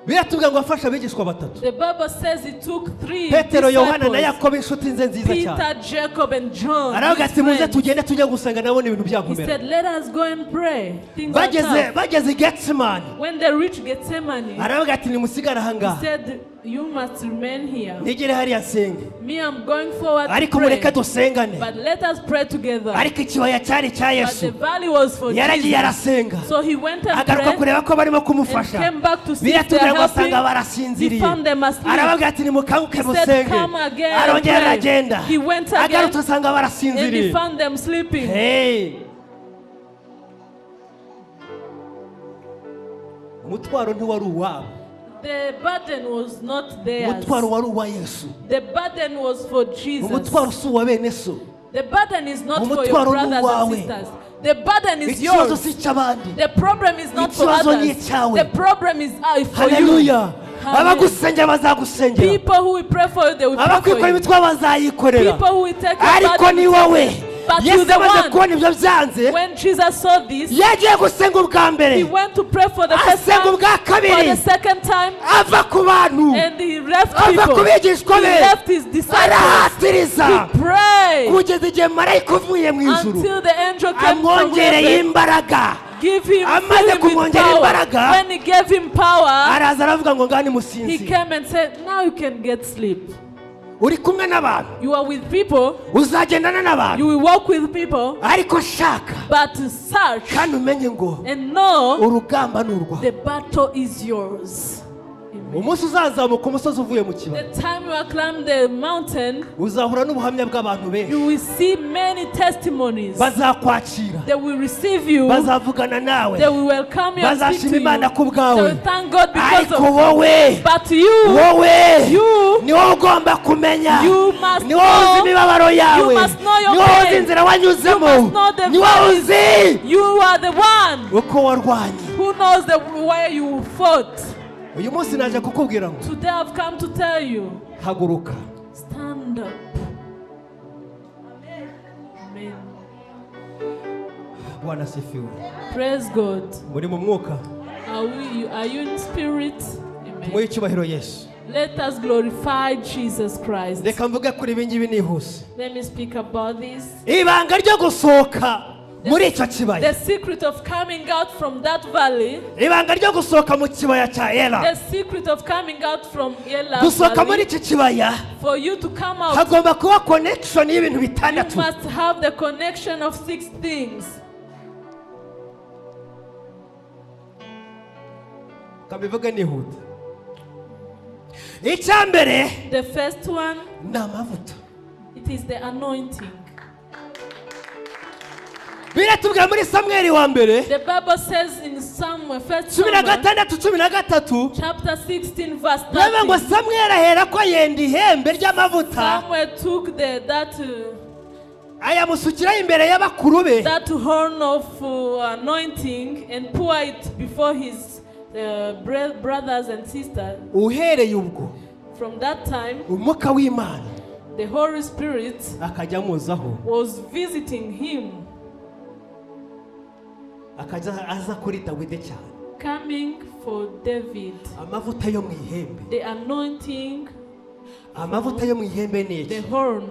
biratubwira ngo afashe abigishwa batatu, the Bible says he took 3 Petero, Yohana na disciples, Yakobo, inshuti ze nziza cyane. Peter, Jacob, and John. Aravuga his ati muze friends. tugende tujya gusenga nabona ibintu He byankomera. said, let us go and pray. Things are Bageze tough. i Getsemani, When they reached Gethsemane, aravuga ati nimusigare aha he ngaha said, you must remain here. nigere hariya nsenge, Me, I'm going forward to ariko pray. mureke dusengane. But let us pray together. Ariko ikibaya cyari icya But the Yesu, valley was for yaragiye Jesus. arasenga, So he went and agaruka prayed kureba ko barimo and kumufasha. came back to see if they Biratubwira are ngo asanga helping. He barasinziriye, found them asleep. aravuga ati nimukanguke He said, musenge. come again and Arongera pray. aragenda, He went again agarutse asanga and he barasinziriye. found them sleeping. Hey. Umutwaro ntiwari uwabo, The burden was not theirs. umutwaro wari uwa Yesu. The burden was for Jesus. Umutwaro si uwa bene so, The burden is not for your Umutwaro brothers and n'uwawe. sisters. The burden is ikibazo yours. si icy'abandi. The problem is not for Ikibazo ni others. icyawe. The problem is for you. Haleluya. Hallelujah. Abagusengera bazagusengera, People who will pray for you, they will pray for abakwikorera you. imitwaro bazayikorera, People who will take your ariko burden ni will wowe. take it. But Yesu you the amaze one. kubona ibyo byanze, When Jesus saw this, yagiye gusenga ubwa mbere, he went to pray for the first asenga time, ubwa for kabiri, the second time, ava ku bantu, and he left ava ku people. bigishwa He be, left his disciples. arahatiriza He prayed kugeza igihe marayika uvuye mu ijuru until the angel came from amwongereye heaven. imbaraga. Give him, Amaze fill him with kumwongera power. imbaraga, When he gave him power, araza aravuga ngo ngani he musinzi, came and said, now you can get sleep. uri kumwe n'abantu, You are with people, uzagendana n'abantu, you will walk with people, ariko shaka but search kandi umenye ngo and know urugamba ni urwawe. the battle is yours. Umunsi uzazamuka umusozi uvuye mu kibaya, The time you are climbing the mountain, uzahura n'ubuhamya bw'abantu benshi, you will see many testimonies. bazakwakira, They will receive you. bazavugana nawe, They will welcome you and speak bazashima to you. Imana ku They bwawe, will thank God because ariko of wowe, But you, wowe you, ni wowe ugomba kumenya, you must ni wowe uzi know, imibabaro yawe, you must know your ni wowe uzi pain. inzira You wanyuzemo, must know the ni wowe uzi you are the one uko warwanye. who knows the way you fought. Uyu munsi naje kukubwira ngo Today I've come to tell you, haguruka. stand up. Amen. Bwana asifiwe. Praise God. Muri mu mwuka, Are you in spirit? tumuhe Amen. icyubahiro Yesu. Let us glorify Jesus Christ. Reka mvuge kuri ibi ngibi nihuse. Let me speak about this. Ibanga ryo gusohoka muri icyo kibaya, The secret of coming out from that valley, ibanga ryo gusohoka mu kibaya cya Ela, the secret of coming out from Elah gusohoka muri valley, iki kibaya for you to come out, hagomba kuba connection y'ibintu you bitandatu. must have the connection of 6 things. Kabivuge nihuta. Icya mbere The first one, ni amavuta. It is the anointing. Biratubwira muri Samweli wa mbere The Bible says in Samuel, 1 16:13 chapter 16 verse Baba ngo 13. Samweli ahera ko yenda ihembe ry'amavuta Samuel took ayamusukira imbere y'abakuru be that horn of anointing and pour it before his brothers and sisters. uhereye ubwo From that time, umwuka w'Imana the Holy Spirit akajya amuzaho was visiting him, akajya aza kuri Dawidi cyane coming for David. amavuta yo mu ihembe The anointing, amavuta yo mu ihembe ni the iki horn,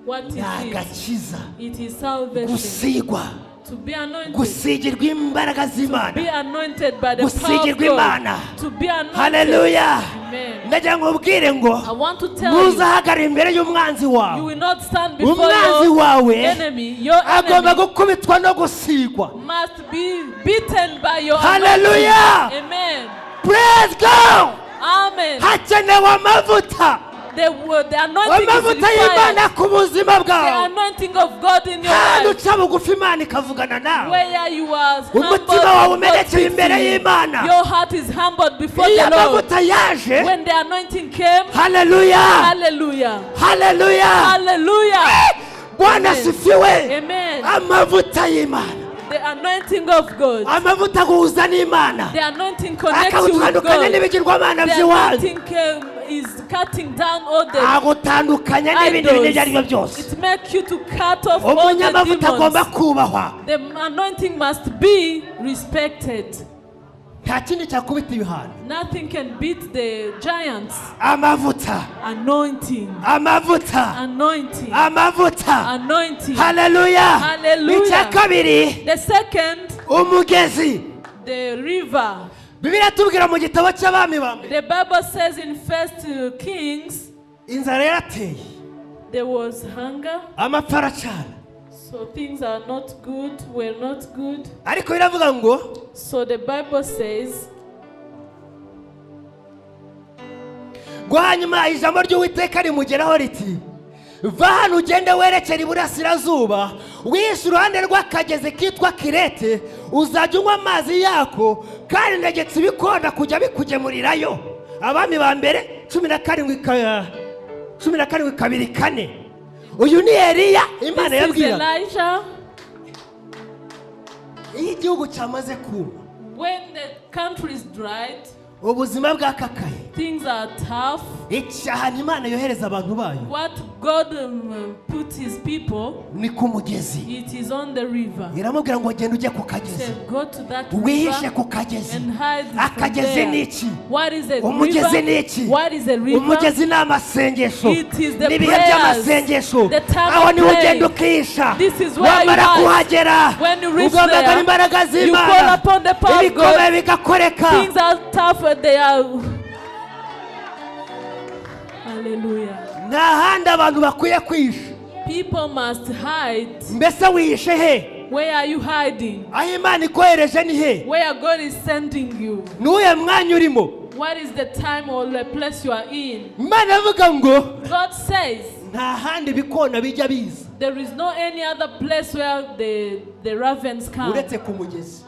what it is? agakiza It is salvation. gusigwa To be anointed. gusigirwa imbaraga Be z'Imana anointed by the power of gusigirwa Imana God. To be anointed. haleluya Amen. ndagira ngo ubwire ngo I want to tell you, ntuzahagara imbere y'umwanzi you wawe will not stand before umwanzi your wawe enemy. Your agomba enemy gukubitwa no gusigwa must be beaten by your Hallelujah. anointing. Amen. praise God Amen. hakenewe amavuta The anointing is amavuta y'Imana required. ku buzima The bwawe anointing of God in your kandi life. uca bugufi Imana ikavugana nawe Where you are humbled, umutima wawe and God umenekeye speaks imbere to you. y'Imana Your heart is humbled before iyo the Lord. amavuta yaje When the anointing came, haleluya hallelujah. haleluya Hallelujah. Bwana Amen. asifiwe Amen. amavuta y'Imana The anointing of God. amavuta aguhuza n'Imana The anointing connects you with akagutandukanya God. n'ibigirwamana The by'iwanyu anointing is cutting down all the agutandukanya n'ibindi bintu ibyo ari byo byose It makes you to cut off all the umunyamavuta agomba demons. kubahwa The anointing must be respected. nta kindi cyakubita ibihano Nothing can beat the giants. amavuta Anointing. amavuta Anointing. amavuta Anointing. haleluya Hallelujah. icya kabiri The second, umugezi the river. Bibiliya tubwira mu gitabo cy'abami ba mbere The Bible says in 1 Kings, inzara yarateye there was hunger. amapfa aracana So things are not good, were not good. ariko biravuga ngo So the Bible says, ngo hanyuma ijambo ry'Uwiteka rimugeraho riti va hano ugende werekera iburasirazuba wishe uruhande rw'akagezi kitwa Kirete uzajya unywa amazi yako kandi ntegetse ibikona kujya bikugemurirayo abami ba mbere 17:2-4 uyu ni Eliya Imana this is yabwira Elijah. iyo igihugu cyamaze kuma When the country is dried, ubuzima bwakakaye things are tough. ahantu Imana yohereza abantu bayo What God put his people, ni ku mugezi it is on the river. iramubwira ngo genda ujye ku He kagezi said, go to that wihishe river ku kagezi and hide from akagezi ni there. iki What is a umugezi ni river? iki What is a river? umugezi ni amasengesho It is the n'ibihe prayers, by'amasengesho the time aho of niho praying. ugenda ukisha This is where wamara you hide. kuhagera When you reach ugomba there, imbaraga you call z'Imana upon the power of ibikomeye God. bigakoreka Things are tough and they are. Hallelujah. nta handi abantu bakwiye kwisha People must hide. mbese wihishe he Where are you hiding? aho Imana ikohereje ni he Where God is sending you. n'uye mwanya urimo What is the time or the place you are in? Imana avuga ngo God says nta handi bikona bijya biza there is no any other place where the ravens come. uretse ku mugezi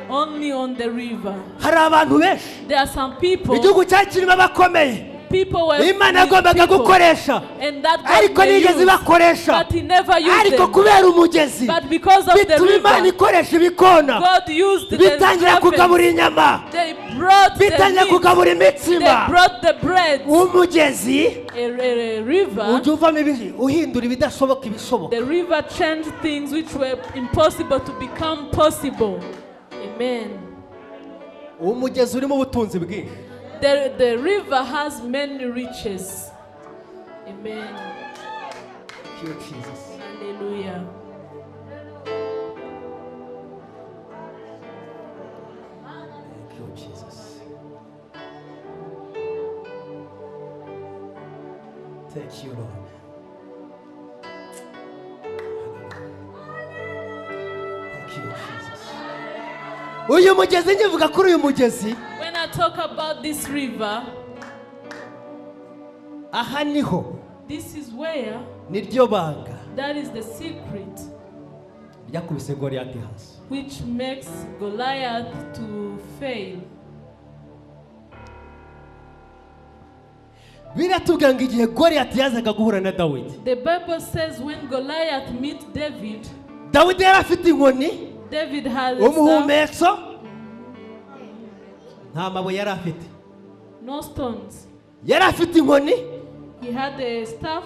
Only on the river. hari abantu benshi There are some people. igihugu cyari kirimo abakomeye People were Imana with yagombaga people, gukoresha and that God ariko may nigeze use, bakoresha but He never used ariko them. kubera umugezi But because of the bituma Imana river, ikoresha ibikona God used the bitangira kugabura ravens. inyama They brought the bitangira meat. kugabura They imitsima brought the bread. umugezi A river. ujya uvamo uhindura ibidashoboka ibishoboka The river changed things which were impossible to become possible. Amen. umugezi urimo ubutunzi bwinshi The river has many riches. Amen. Thank you, Jesus. Hallelujah. Thank you, Jesus. Thank you, Lord. Thank you, Jesus. uyu mugezi nkivuga kuri uyu mugezi When I talk about this river, aha niho this is where niryo banga That is the secret ryakubise Goliath hasi. which makes Goliath to fail. Biratubwira ngo igihe Goliath yazaga guhura na Dawidi, The Bible says when Goliath meet David, Dawidi yari afite inkoni, David has a staff, umuhumetso, nta mabuye yari afite. no stones. Yari afite inkoni, He had a staff,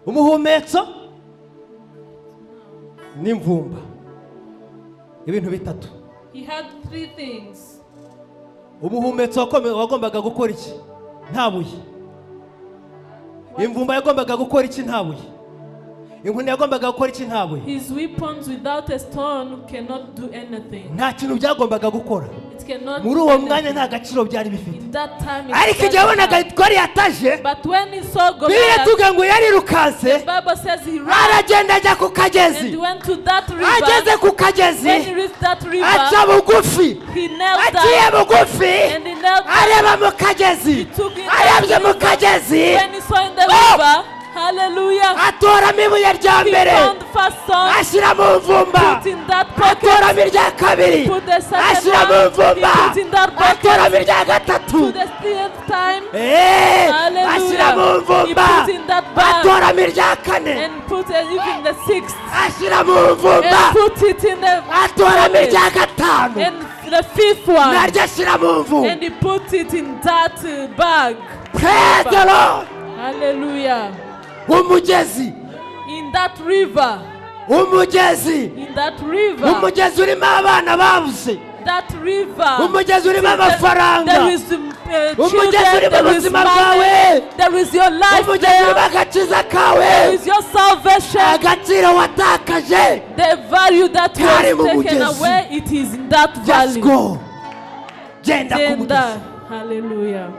umuhumetso n'imvumba, ibintu bitatu. he had three things. Umuhumetso wagombaga gukora iki? Nta buye. Imvumba yagombaga gukora iki? Nta buye. Inkoni yagombaga gukora iki? Nta buye. His weapons without a stone cannot do anything. Nta kintu byagombaga gukora. It cannot Muri do uwo mwanya anything. nta gaciro byari bifite. In that time, it Ariko igihe doesn't yabonaga have. Goliath aje, But when he saw Bibiliya Goliath, tuvuga ngo yarirukanse, the Bible says he ran aragenda ajya ku and kagezi. went to that Ageze river. ku kagezi, When he reached that aca river, bugufi. he knelt Aciye down bugufi, and he knelt down. areba mu kagezi. Took in Arebye that mu river. kagezi, When he saw in the Oh! river, hallelujah, atoramo ibuye rya he mbere, found the first stone, ashyira mu mvumba. put in that pocket, Atoramo irya kabiri, put the second ashyira mu one, he mvumba. put in that Atoramo pocket, irya gatatu, to the third time, ashyira mu hallelujah, he mvumba. put in that bag, Atoramo irya kane, and put it even the sixth, ashyira mu mvumba. and put it in the Atoramo pocket, irya gatanu, and the fifth one, naryo ashyira mu mvumba. and he put it in that bag. Praise the Lord. Hallelujah. Umugezi, In that river, umugezi, in that river, umugezi urimo abana babuze, that river, umugezi urimo there amafaranga, is umugezi children, urimo there is ubuzima money, bwawe, there is your life umugezi urimo there, agakiza there kawe, is your salvation, agaciro watakaje. the value that Kari mu was taken mugezi. away, it is in that Just valley. go. Genda ku Then mugezi. that, hallelujah.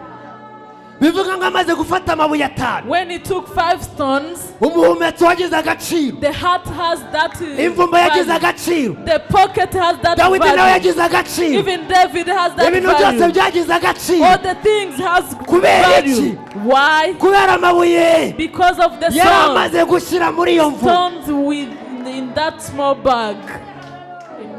Bivuga ngo amaze gufata amabuye atanu, When he took 5 stones, umuhumetso wagize agaciro, the heart has that imvumba yagize value. agaciro, The pocket has that Dawidi nawe value. yagize agaciro, Even David has that ibintu byose value. byagize agaciro. All the things has Kubera value. iki? Why? Kubera amabuye Because of the yari stones. amaze gushyira muri iyo mvu. Stones in that small bag.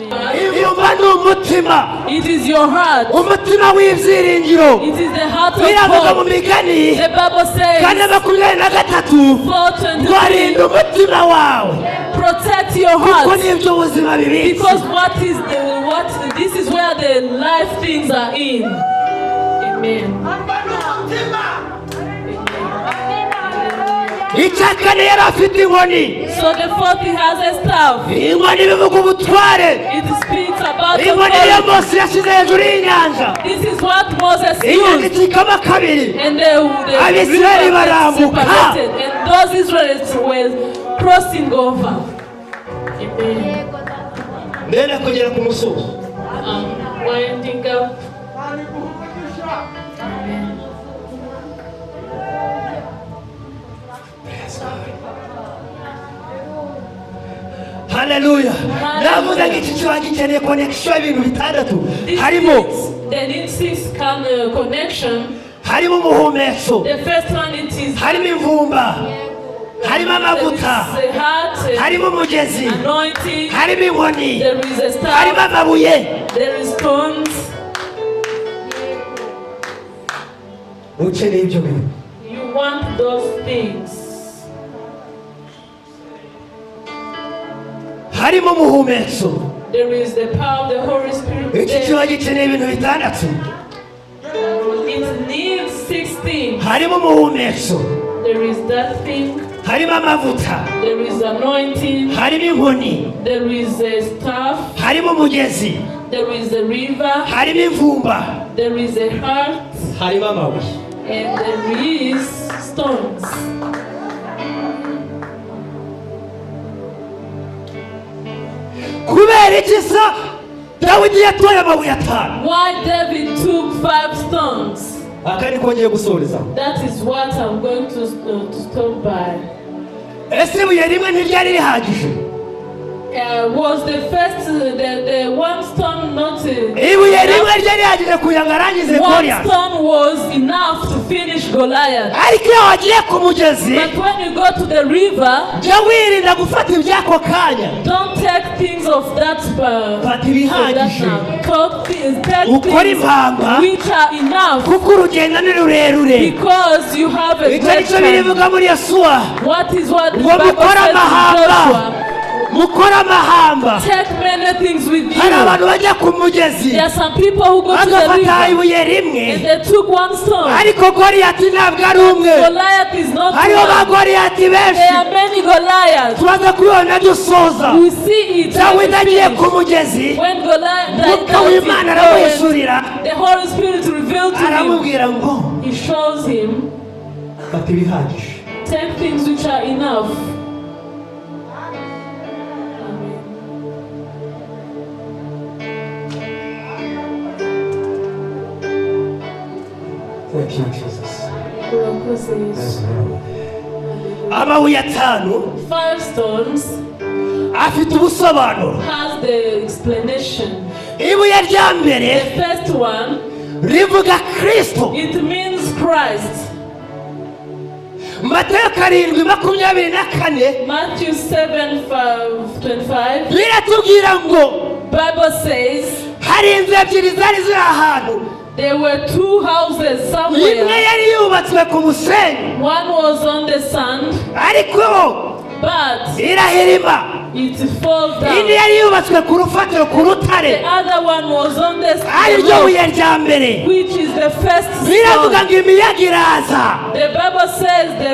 Amen. Iyumva ni umutima, It is your heart. umutima w'ibyiringiro. It is the heart of Biravuga mu God. migani The Bible kane says, makumyabiri na gatatu, 4:23, ngo arinda umutima wawe protect your kuko heart. nibyo ubuzima bibitse. Because this is where the life things are in. Amen. Icya kane yari afite inkoni. So the fourth, he has a staff. Inkoni bivuga ubutware. It speaks about Inkoni niyo authority. Mose yashyize hejuru y'inyanja, This is what Moses inyanja used. icikamo kabiri. And the Abisirayeli river barambuka. separated. And those Israelites were crossing over. Amen. Mbere kugera ku musozi, Winding up. haleluya. Navuze ngo iki kiba gikeneye connection y'ibintu bitandatu, harimo The six connection. harimo umuhumetso, The first one, it is harimo imvumba, harimo amavuta, the heart, harimo umugezi, anointing. harimo inkoni, There is a harimo staff. amabuye. There is stones. Ukeneye ibyo bintu. You want those things. Harimo umuhumetso. There is the power of the Holy Spirit. Iki There. kiba gikeneye ibintu bitandatu. It needs 16. Harimo umuhumetso, There is that thing. harimo amavuta, There is anointing. harimo inkoni, There is a staff. harimo umugezi, There is a river. harimo imvumba, There is a heart. harimo amabuye. And there is stones. Kubera iki se Dawidi yatoye amabuye atanu? Why David took 5 stones? Aka niko ngiye gusoreza. That is what I'm going to stop by. Ese ibuye rimwe ntiryari rihagije? Was the first, the one stone not ibuye rimwe ryari yagiye kugira ngo arangize one Goliath. stone was enough to finish Goliath. Ariko iyo wagiye ku mugezi But when you go to the river, jya wirinda gufata iby'ako kanya. don't take things of that Fata ibihagije take ukora things impamba which are enough, kuko urugendo ni rurerure. because you have a Icyo great nicyo time. birivuga muri Yosuwa What is what the ngo Bible mukore says in amahamba, Joshua? mukore amahamba. Take many things with Hari you. abantu bajya ku mugezi There are some people who go to the bagafata river ibuye rimwe, and they took one stone. ariko Goliath ntabwo ari umwe. Goliath is not Hariho ba one. Goliath There benshi are many Goliaths. tumaze kubibona dusoza. We see it Dawidi agiye when ku mugezi Goliath umwuka w'Imana aramuhishurira the Holy Spirit revealed to him. aramubwira ngo He shows him, fata ibihagije. take things which are enough. Thank you, Jesus. Amabuye atanu 5 stones afite ubusobanuro. has the explanation. Ibuye rya mbere The first one, rivuga Kristo. it means Christ. Matayo 7:24 Matthew 7:25. biratubwira ngo Bible says hari inzu ebyiri zari ziri ahantu, there were 2 houses imwe somewhere. yari yubatswe ku musenyi One was on the sand, ariko but irahirima, it fell indi down. yari yubatswe ku rufatiro ku The rutare, other one was on the ari ryo rock, buye rya mbere. which is the first Biravuga stone. ngo imiyaga iraza, The Bible says the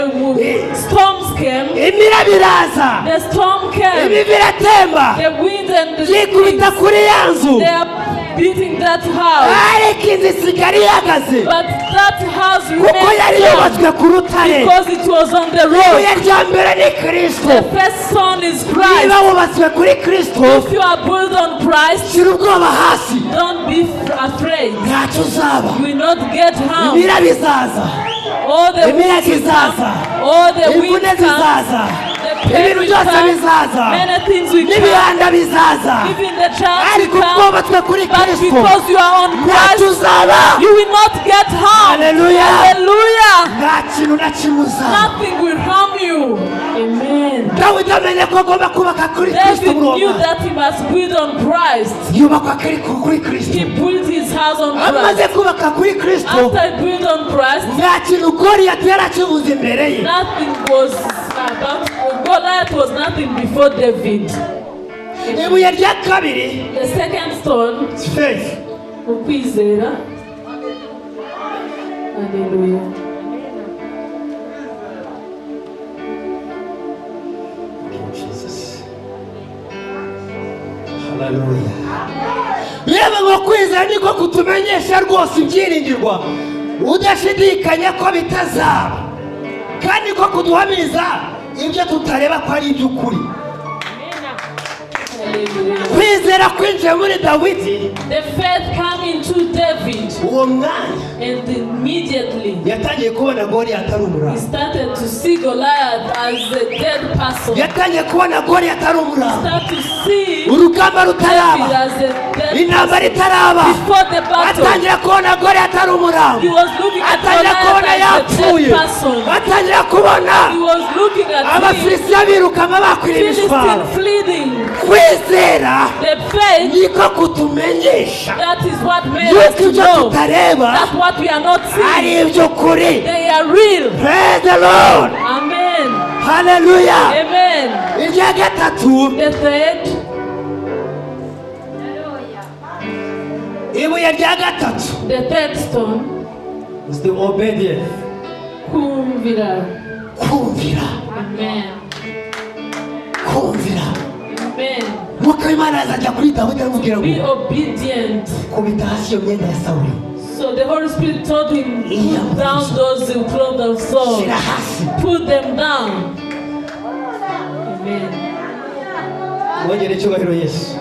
storms came, imiraba iraza, the storm came, imivu iratemba, the wind and the yikubita winds, kuri ya nzu, they are beating that house. ariko inzu isigara ihagaze But that house kuko remained yari strong yubatswe ku rutare. because it was on the Ibuye road. rya mbere ni Kristo. The first stone is Christ. Niba wubatswe kuri Kristo, If you are built on Christ, shyira ubwoba hasi, don't be afraid. ntacyo uzaba. You will not get harmed. Imiraba izaza, All the imiyaga winds will izaza, come, all the winds imvune come, zizaza, the pain ibintu will byose come, bizaza, many things will come, n'ibihanda bizaza, even the chance ariko will come. twubatswe kuri But Kristo, because you are on ntacyo Christ, uzaba. you will not get harmed. Hallelujah. Hallelujah. Nta kintu na kimwe uzaba. Nothing will harm you. Amen. Dawidi amenye ko agomba kubaka kuri Kristo David muri uwo knew mwanya. that he must build on Christ. Yubakwa kuri Kristo. He built his house on Amaze Christ. kubaka kuri Kristo, After he built on Christ, nta kintu Goliath yari akibuze imbere ye. nothing was about Goliath was nothing before David. Ibuye rya kabiri, The second stone, faith. ukwizera. Hallelujah. Jesus. Hallelujah. Yewe ngo kwizera niko kutumenyesha rwose ibyiringirwa, udashidikanya ko bitazaba, kandi ko kuduhamiriza ibyo tutareba ko ari iby'ukuri. Hallelujah. Kwizera kwinjiye muri Dawidi, The faith came into David, uwo mwanya and immediately yatangiye kubona Goliath atari he umurava. started to see Goliath as a dead person. Yatangiye kubona Goliath atari He umurava, started to see urugamba David rutaraba, as a dead intambara person. itaraba, Before the battle, atangira kubona Goliath atari umurava, he was looking at atangira kubona Goliath as a yapfuye, dead person. atangira kubona He was looking at him, abafilisitiya birukanka bakwira imishwaro. Philistine fleeing. Kwizera The faith, niko kutumenyesha that is what made us yuko to ibyo know. tutareba That's what we are not ari seeing. iby'ukuri. They are real. Praise the Lord. Amen. Hallelujah. Amen. Irya gatatu, The third, ibuye rya gatatu, the third stone, Is the obedience. kumvira. kumvira, Amen. kumvira. Amen. Mwuka w'Imana azajya kuri Dawidi aramubwira Be ngo obedient. kubita hasi iyo myenda ya Sawuli, So the Holy Spirit told him, put down those clothes of Saul. shyira hasi. Put them down. Amen. Mwongere icyubahiro Yesu.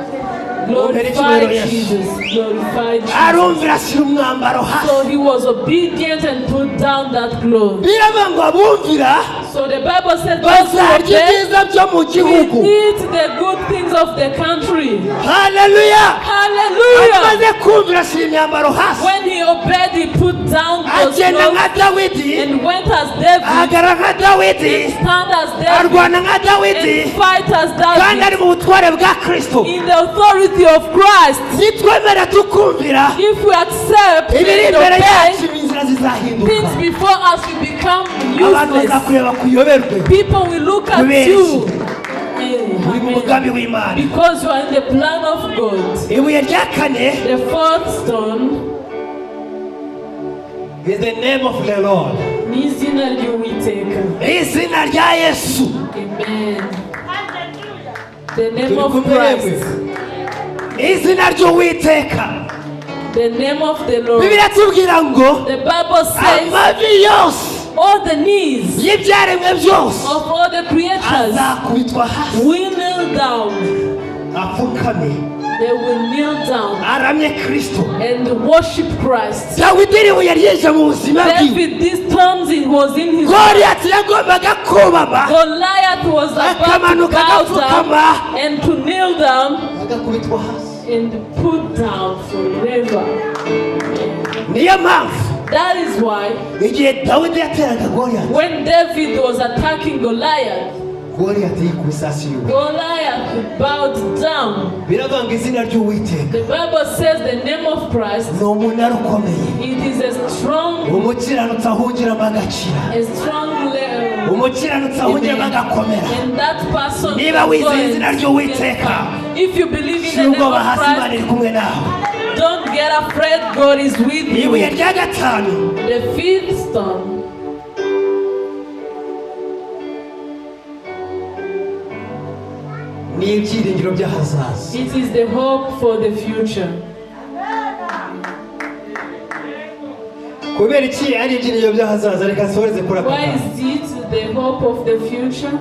Glorify Jesus. Glorify Jesus. Arumvira ashyira umwambaro hasi. So he was obedient and put down that cloth. Biravuga ngo abumvira So the Bible says those who bazarya obey ibyiza byo mu gihugu. will eat the good things of the country. Hallelujah. Hallelujah. amaze kumvira ashyira imyambaro hasi When he obeyed, he put down those agenda nka clothes Dawidi and went as David, ahagarara nka Dawidi stand as David, arwana nka Dawidi and fight as kandi ari David mu butware bwa Kristo. in the authority of Christ. nitwemera tukumvira If we accept ibiri and imbere obey, yacu inzira zizahinduka things before us will become abantu useless. bazakureba kuyoberwe People will look at Kubera you uri mu mugambi w'Imana. because you are in the plan of God. ibuye rya kane The fourth stone is the name of the Lord. ni izina ry'Uwiteka. izina rya Yesu. Amen. The name Turi of kumwe Christ. izina ry'Uwiteka. The name of the Lord. Bibiliya tubwira ngo The Bible says amavi yose all the knees y'ibyaremwe byose of all the creatures azakubitwa hasi will kneel down. apfukame They will kneel down aramye Kristo. and worship Christ. Dawidi iri buye ryije mu buzima bwiwe. David, this storms it was in his life. Goliyati yagombaga kubama Goliath was about to akamanuka bow agapfukama down and to kneel down agakubitwa hasi. and put down forever. niyo mpamvu That is why igihe Dawidi yateraga Goliyati, when David was attacking Goliath, Goliyati yikubise hasi yiwe. Goliath bowed down. Biravanga izina ry'Uwiteka The Bible says the name of Christ, ni umunara ukomeye, it is a strong umukiranutsi ahungiramo agakira, level. umukiranutsi ahungiramo agakomera. And that person Niba is wizeye going izina to ry'Uwiteka, get. If you believe in the name n'ubwoba of hasi Imana iri Christ, kumwe nawe. don't get afraid, God is with ibuye you. rya gatanu The fifth stone ni ibyiringiro by'ahazaza. it is the hope for the future. kubera iki ari ibyiringiro by'ahazaza? Reka nsohoreze kuri aka Why kantu. is it the hope of the future?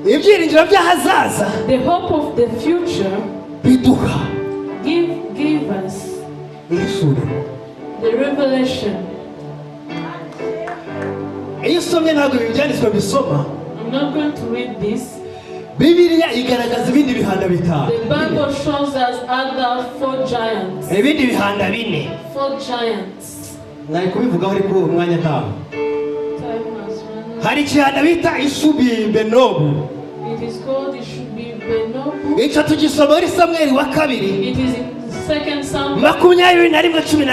ibyiringiro by'ahazaza The hope of the future biduha give us ibisure. the revelation. iyo usomye ntabwo ibi byanditswe bisoma. I'm not going to read this. Bibiliya igaragaza ibindi bihanda bitanu, The Bible shows us other 4 giants. ibindi bihanda bine. 4 giants. nari kubivugaho ariko umwanya ntawe. Time has run out. hari igihanda bita isubi benobu. It is called, it should be Benobu. icyo tugisoma muri Samweli wa kabiri It is in 2 Samuel 21:16.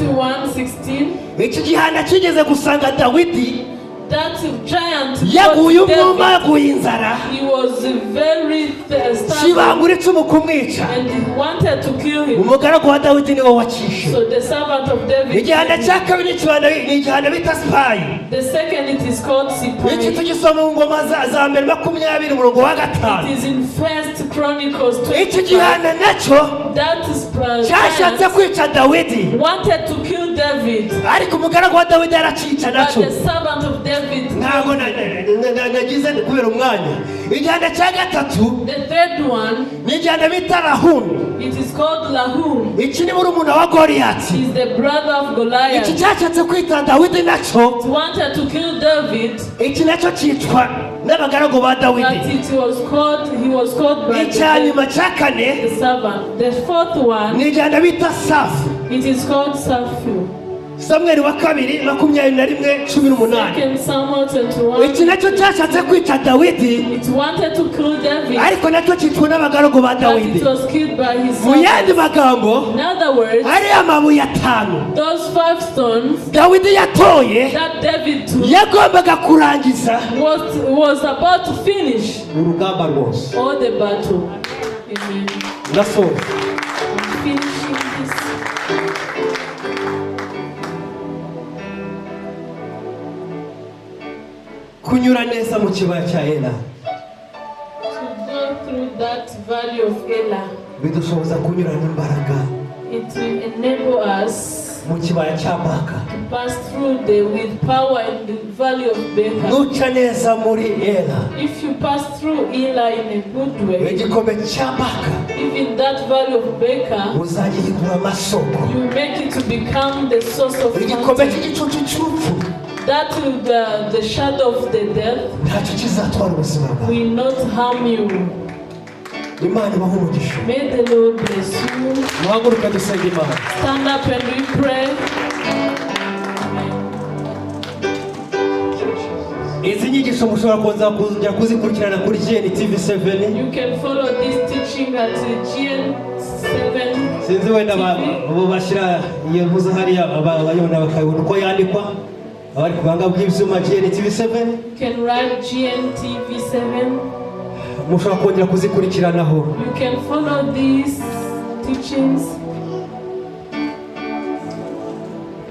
21:16. iki gihanda kigeze gusanga Dawidi That giant yaguye got umwuma, David. yaguye inzara, He was very thirsty kibangura icumu kumwica. and he wanted to kill him. umugaragu wa Dawidi niwe wakishe. So the servant of David. igihanda cya kabiri ni igihanda bita sipayi. The second, it is called iki Sipai. tugisoma mu ngoma za mbere 20 umurongo wa It gatanu. is in 1 Chronicles iki 25. gihanda nacyo That is cyashatse giant kwica Dawidi, wanted to kill David, ariko umugaragu wa Dawidi aracica but nacyo. the servant of David. ntabwo nagize kubera umwanya. igihanda cya gatatu The third one, ni igihanda bita Rahumi. it is called Lahum. iki ni murumuna wa Goliyati. He is the brother of iki Goliath. cyashatse kwita Dawidi nacyo. He wanted to kill David, iki nacyo cyicwa n'abagaragu ba but Dawidi. he was called by icya nyuma cya kane the servant. The fourth one, ni igihanda bita Safu. it is called Safu. Samweli wa kabiri 21:18. 2 Samuel 21. iki nacyo cyashatse kwica Dawidi, It wanted to kill David, ariko nacyo cyicwa n'abagaragu ba but Dawidi. it was killed by his mu yandi servant. magambo, In other words, ariya mabuye atanu those 5 stones Dawidi yatoye that David took yagombaga kurangiza was about to finish urugamba rwose. all the battle. Amen. ndasoza I'm finishing this. kunyura neza mu kibaya cya Ela To go through that valley of Elah, bidushoboza kunyurana imbaraga it will enable us mu kibaya cya Baka. to pass through with power in the valley of Baker. nuca neza muri Ela, If you pass through Elah in a good way, igikombe cya Baka even that valley of Baker, uzagihindura amasoko. you make it to become the source of igikombe fountain. cy'igicucu cy'urupfu That will the shadow of the death ntacyo kizatwara ubuzima bwawe. will not harm you. Imana ibahe umugisha. May the Lord bless you. Muhaguruka dusenge Imana. Stand up and we pray. Izi nyigisho mushobora kujya kuzikurikirana kuri GNTV7. You can follow this teaching at GN7. Sinzi wenda abo bashyira iyo mpuzo hariya abayibona bakabona uko yandikwa. Abari kubanga bw'ibyuma GNTV7. You can write GNTV7. Mushobora kongera kuzikurikiranaho. You can follow these teachings.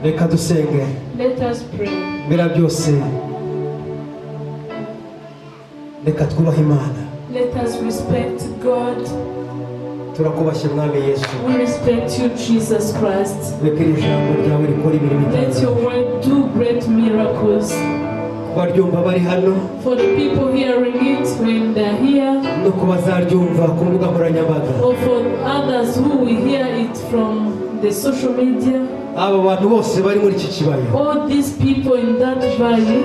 Reka dusenge. Let us pray. Mbere byose reka twubahe Imana. Let us respect God. Turakubashye Mwami Yesu. We respect you, Jesus Christ. Reka ijambo ryawe rikora imirimo Let your itangaje. word do great miracles. Baryumva bari hano For the people hearing it when they're here, no kubazaryumva ku mbuga nkoranyambaga. or for others who will hear it from the social media. Aba bantu bose bari muri iki kibaya All these people in that valley,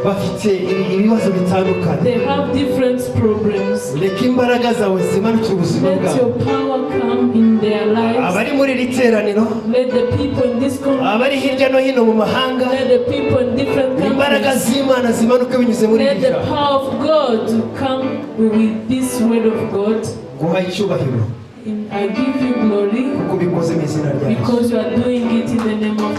bafite ibibazo bitandukanye. they have different problems. Reka imbaraga zawe zimanukire ubuzima Let bwabo. your power come in their lives. Abari muri iri teraniro, Let the people in this community, abari hirya no hino mu mahanga, let the people in different imbaraga countries, z'Imana zimanuke binyuze muri let iri the jambo. power of God to come with this word of God. Guha icyubahiro I give you glory kuko bikoze mu izina rya Yesu. because you are doing it in the name of